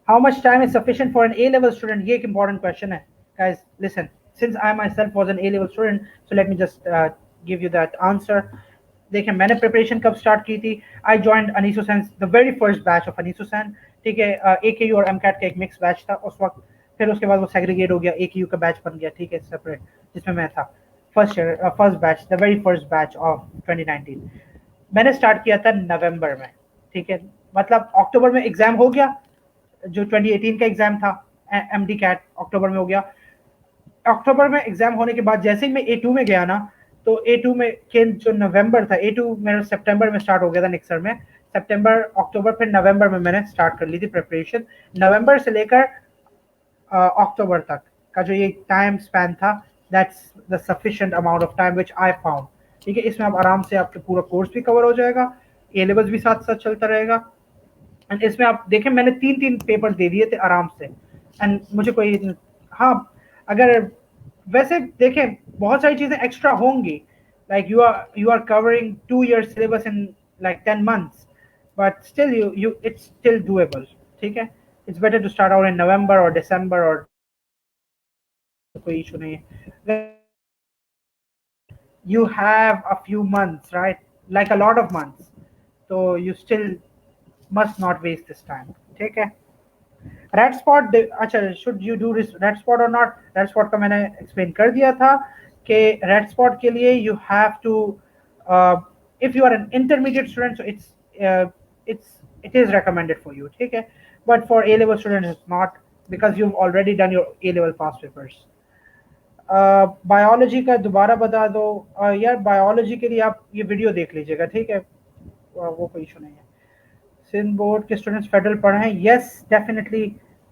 How much time is sufficient for an A-level student? ये एक important question है. Guys, listen. Since I myself was an A-level student, so let me just give you that answer. देखिए मैंने प्रिपरेशन कब स्टार्ट की थी? I joined Anees Hussain, the very first batch of Anees Hussain, ठीक है। AKU और एमकैट का एक मिक्स बैच था उस वक्त, फिर उसके बाद वो सेग्रीगेट हो गया, AKU का बैच बन गया, ठीक है, सेपरेट, जिसमें मैं था first batch, the very first batch of 2019। मैंने स्टार्ट किया था नवंबर में, ठीक है, मतलब अक्टूबर में एग्जाम हो गया, जो 2018 का एग्जाम था MD कैट अक्टूबर में हो गया। अक्टूबर में एग्जाम होने के बाद जैसे ही मैं A2 में गया ना, तो A2 में के जो नवंबर था, A2 मेरा सितंबर में स्टार्ट हो गया था निक्सर में, सितंबर अक्टूबर फिर नवंबर में मैंने स्टार्ट कर ली थी प्रिपरेशन। नवंबर से लेकर अक्टूबर तक का जो ये टाइम स्पैन था, that's the sufficient amount of time which I found, ठीक है। इसमें आप आराम से आपके पूरा कोर्स भी कवर हो जाएगा, ए लेवल्स भी साथ साथ चलता रहेगा, एंड इसमें आप देखें मैंने 3 पेपर दे दिए थे आराम से, एंड मुझे कोई, हाँ अगर वैसे देखें बहुत सारी चीजें एक्स्ट्रा होंगी, like you are covering 2 year syllabus in like 10 months, but still you it's still doable, ठीक है। It's better to start out in November और दिसंबर, और कोई इशू नहीं है। You have a few months, right, like a lot of months, so you still must not waste this time, ठीक है। रेड स्पॉट, अच्छा should you do red spot और नॉट? रेड स्पॉट का मैंने एक्सप्लेन कर दिया था कि रेड स्पॉट के लिए you have to, if you are an intermediate student so it is recommended for you, ठीक है, but for A level student it's not, because you already done your A level pass papers. Biology का दोबारा बता दो। यार बायोलॉजी के लिए आप ये वीडियो देख लीजिएगा, ठीक है, वो कोई इशू नहीं है। सिंध बोर्ड के स्टूडेंट्स फेडरल पढ़े हैं? यस डेफिनेटली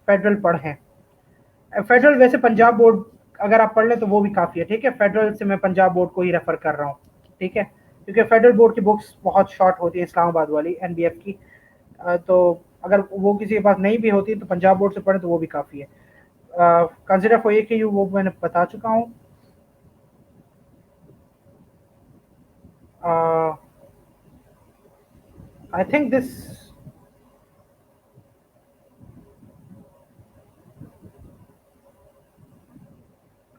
फेडरल पढ़े हैं। फेडरल वैसे पंजाब बोर्ड अगर आप पढ़ लें तो वो भी काफ़ी है, ठीक है। फेडरल से मैं पंजाब बोर्ड को ही रेफर कर रहा हूँ, ठीक है, क्योंकि फेडरल बोर्ड की बुक्स बहुत शॉर्ट होती है, इस्लामाबाद वाली NBF की, तो अगर वो किसी के पास नहीं भी होती तो पंजाब बोर्ड से पढ़े तो वो भी काफ़ी है। कंसिडर फॉर AKU वो मैंने बता चुका हूँ। I think this,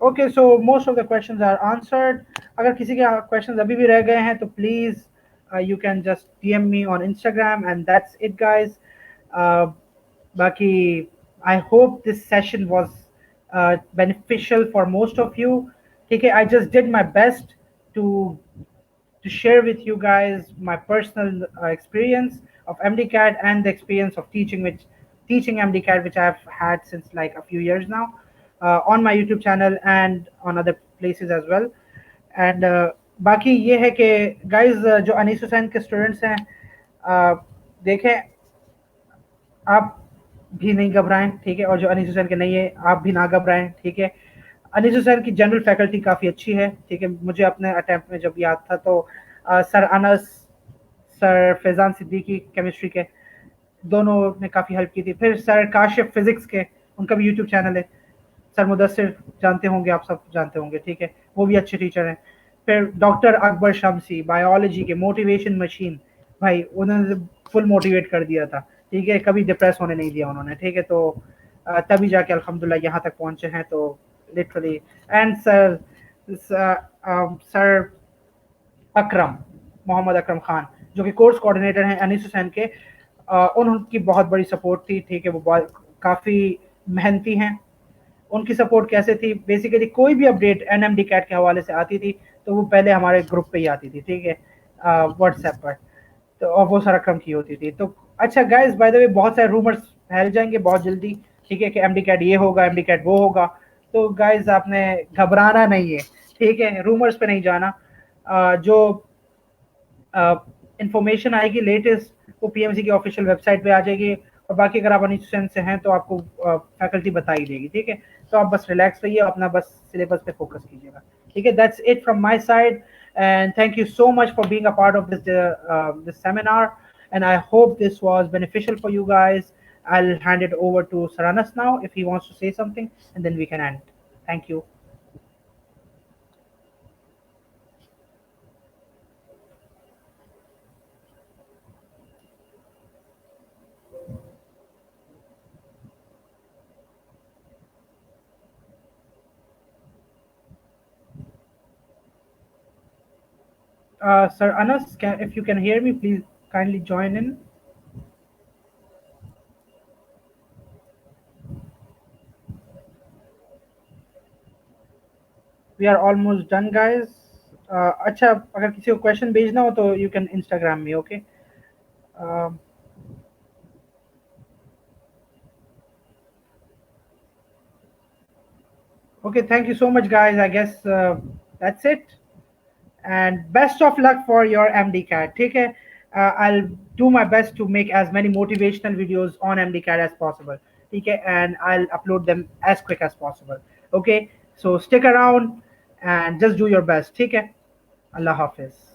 okay, so most of the questions are answered. अगर किसी के questions अभी भी रह गए हैं तो please you can just DM me on Instagram, and that's it guys. बाकी I hope this session was beneficial for most of you, ठीक है। I just did my best to share with you guys my personal experience of MDCAT and the experience of teaching MDCAT, which I've had since like a few years now, on my YouTube channel and on other places as well. And बाकी ये है कि guys जो अनीस हुसैन के स्टूडेंट्स हैं, देखें आप भी नहीं घबराएं, ठीक है, और जो अनीस हुसैन के नहीं है आप भी ना घबराएं, ठीक है। अनीस हुसैन की जनरल फैकल्टी काफ़ी अच्छी है, ठीक है। मुझे अपने अटैम्प्ट में जब याद था तो sir Anas, sir Faizan Siddiqui chemistry के, दोनों ने काफ़ी हेल्प की थी। फिर सर काशिफ फिज़िक्स के, उनका भी यूट्यूब चैनल है। सर मुदस्सिर जानते होंगे, आप सब जानते होंगे, ठीक है, वो भी अच्छे टीचर हैं। फिर डॉक्टर अकबर शमसी बायोलॉजी के, मोटिवेशन मशीन, भाई उन्होंने फुल मोटिवेट कर दिया था, ठीक है, कभी डिप्रेस होने नहीं दिया उन्होंने, ठीक है। तो तभी जाके अल्हम्दुलिल्लाह यहाँ तक पहुंचे हैं। तो लिटरली एंड सर सर अकरम, मोहम्मद अकरम खान, जो कि कोर्स कोऑर्डिनेटर हैं अनीस हुसैन के, उनकी बहुत बड़ी सपोर्ट थी, ठीक है। वो बहुत काफ़ी मेहनती हैं। उनकी सपोर्ट कैसे थी, बेसिकली कोई भी अपडेट एनएमडी कैट के हवाले से आती थी तो वो पहले हमारे ग्रुप पे ही आती थी, ठीक है, व्हाट्सएप पर। तो और वो सारा कम की होती थी। तो अच्छा गाइस, बाय द वे बहुत सारे रूमर्स फैल जाएंगे बहुत जल्दी, ठीक है, कि एमडी कैट ये होगा, एमडी कैट वो होगा। तो गाइस आपने घबराना नहीं है, ठीक है, रूमर्स पे नहीं जाना। जो इंफॉर्मेशन आएगी लेटेस्ट वो पीएमसी की ऑफिशियल वेबसाइट पे आ जाएगी, और बाकी अगर आप अनिश्चन से हैं तो आपको फैकल्टी बता ही देगी, ठीक है। तो आप बस रिलैक्स रहिए, अपना बस सिलेबस पे फोकस कीजिएगा, ठीक है। That's it from my side, and thank you so much for being a part of this seminar, and I hope this was beneficial for you guys. I'll hand it over to Saranas now if he wants to say something, and then we can end. Thank you. Sir Anas, if you can hear me, please kindly join in. We are almost done, guys. अच्छा, अगर किसी को क्वेश्चन भेजना हो तो यू कैन इंस्टाग्राम में, okay. Okay, thank you so much, guys. I guess that's it. And best of luck for your MDCAT. ठीक है, I'll do my best to make as many motivational videos on MDCAT as possible. ठीक है, and I'll upload them as quick as possible. Okay, so stick around and just do your best. ठीक है, Allah Hafiz.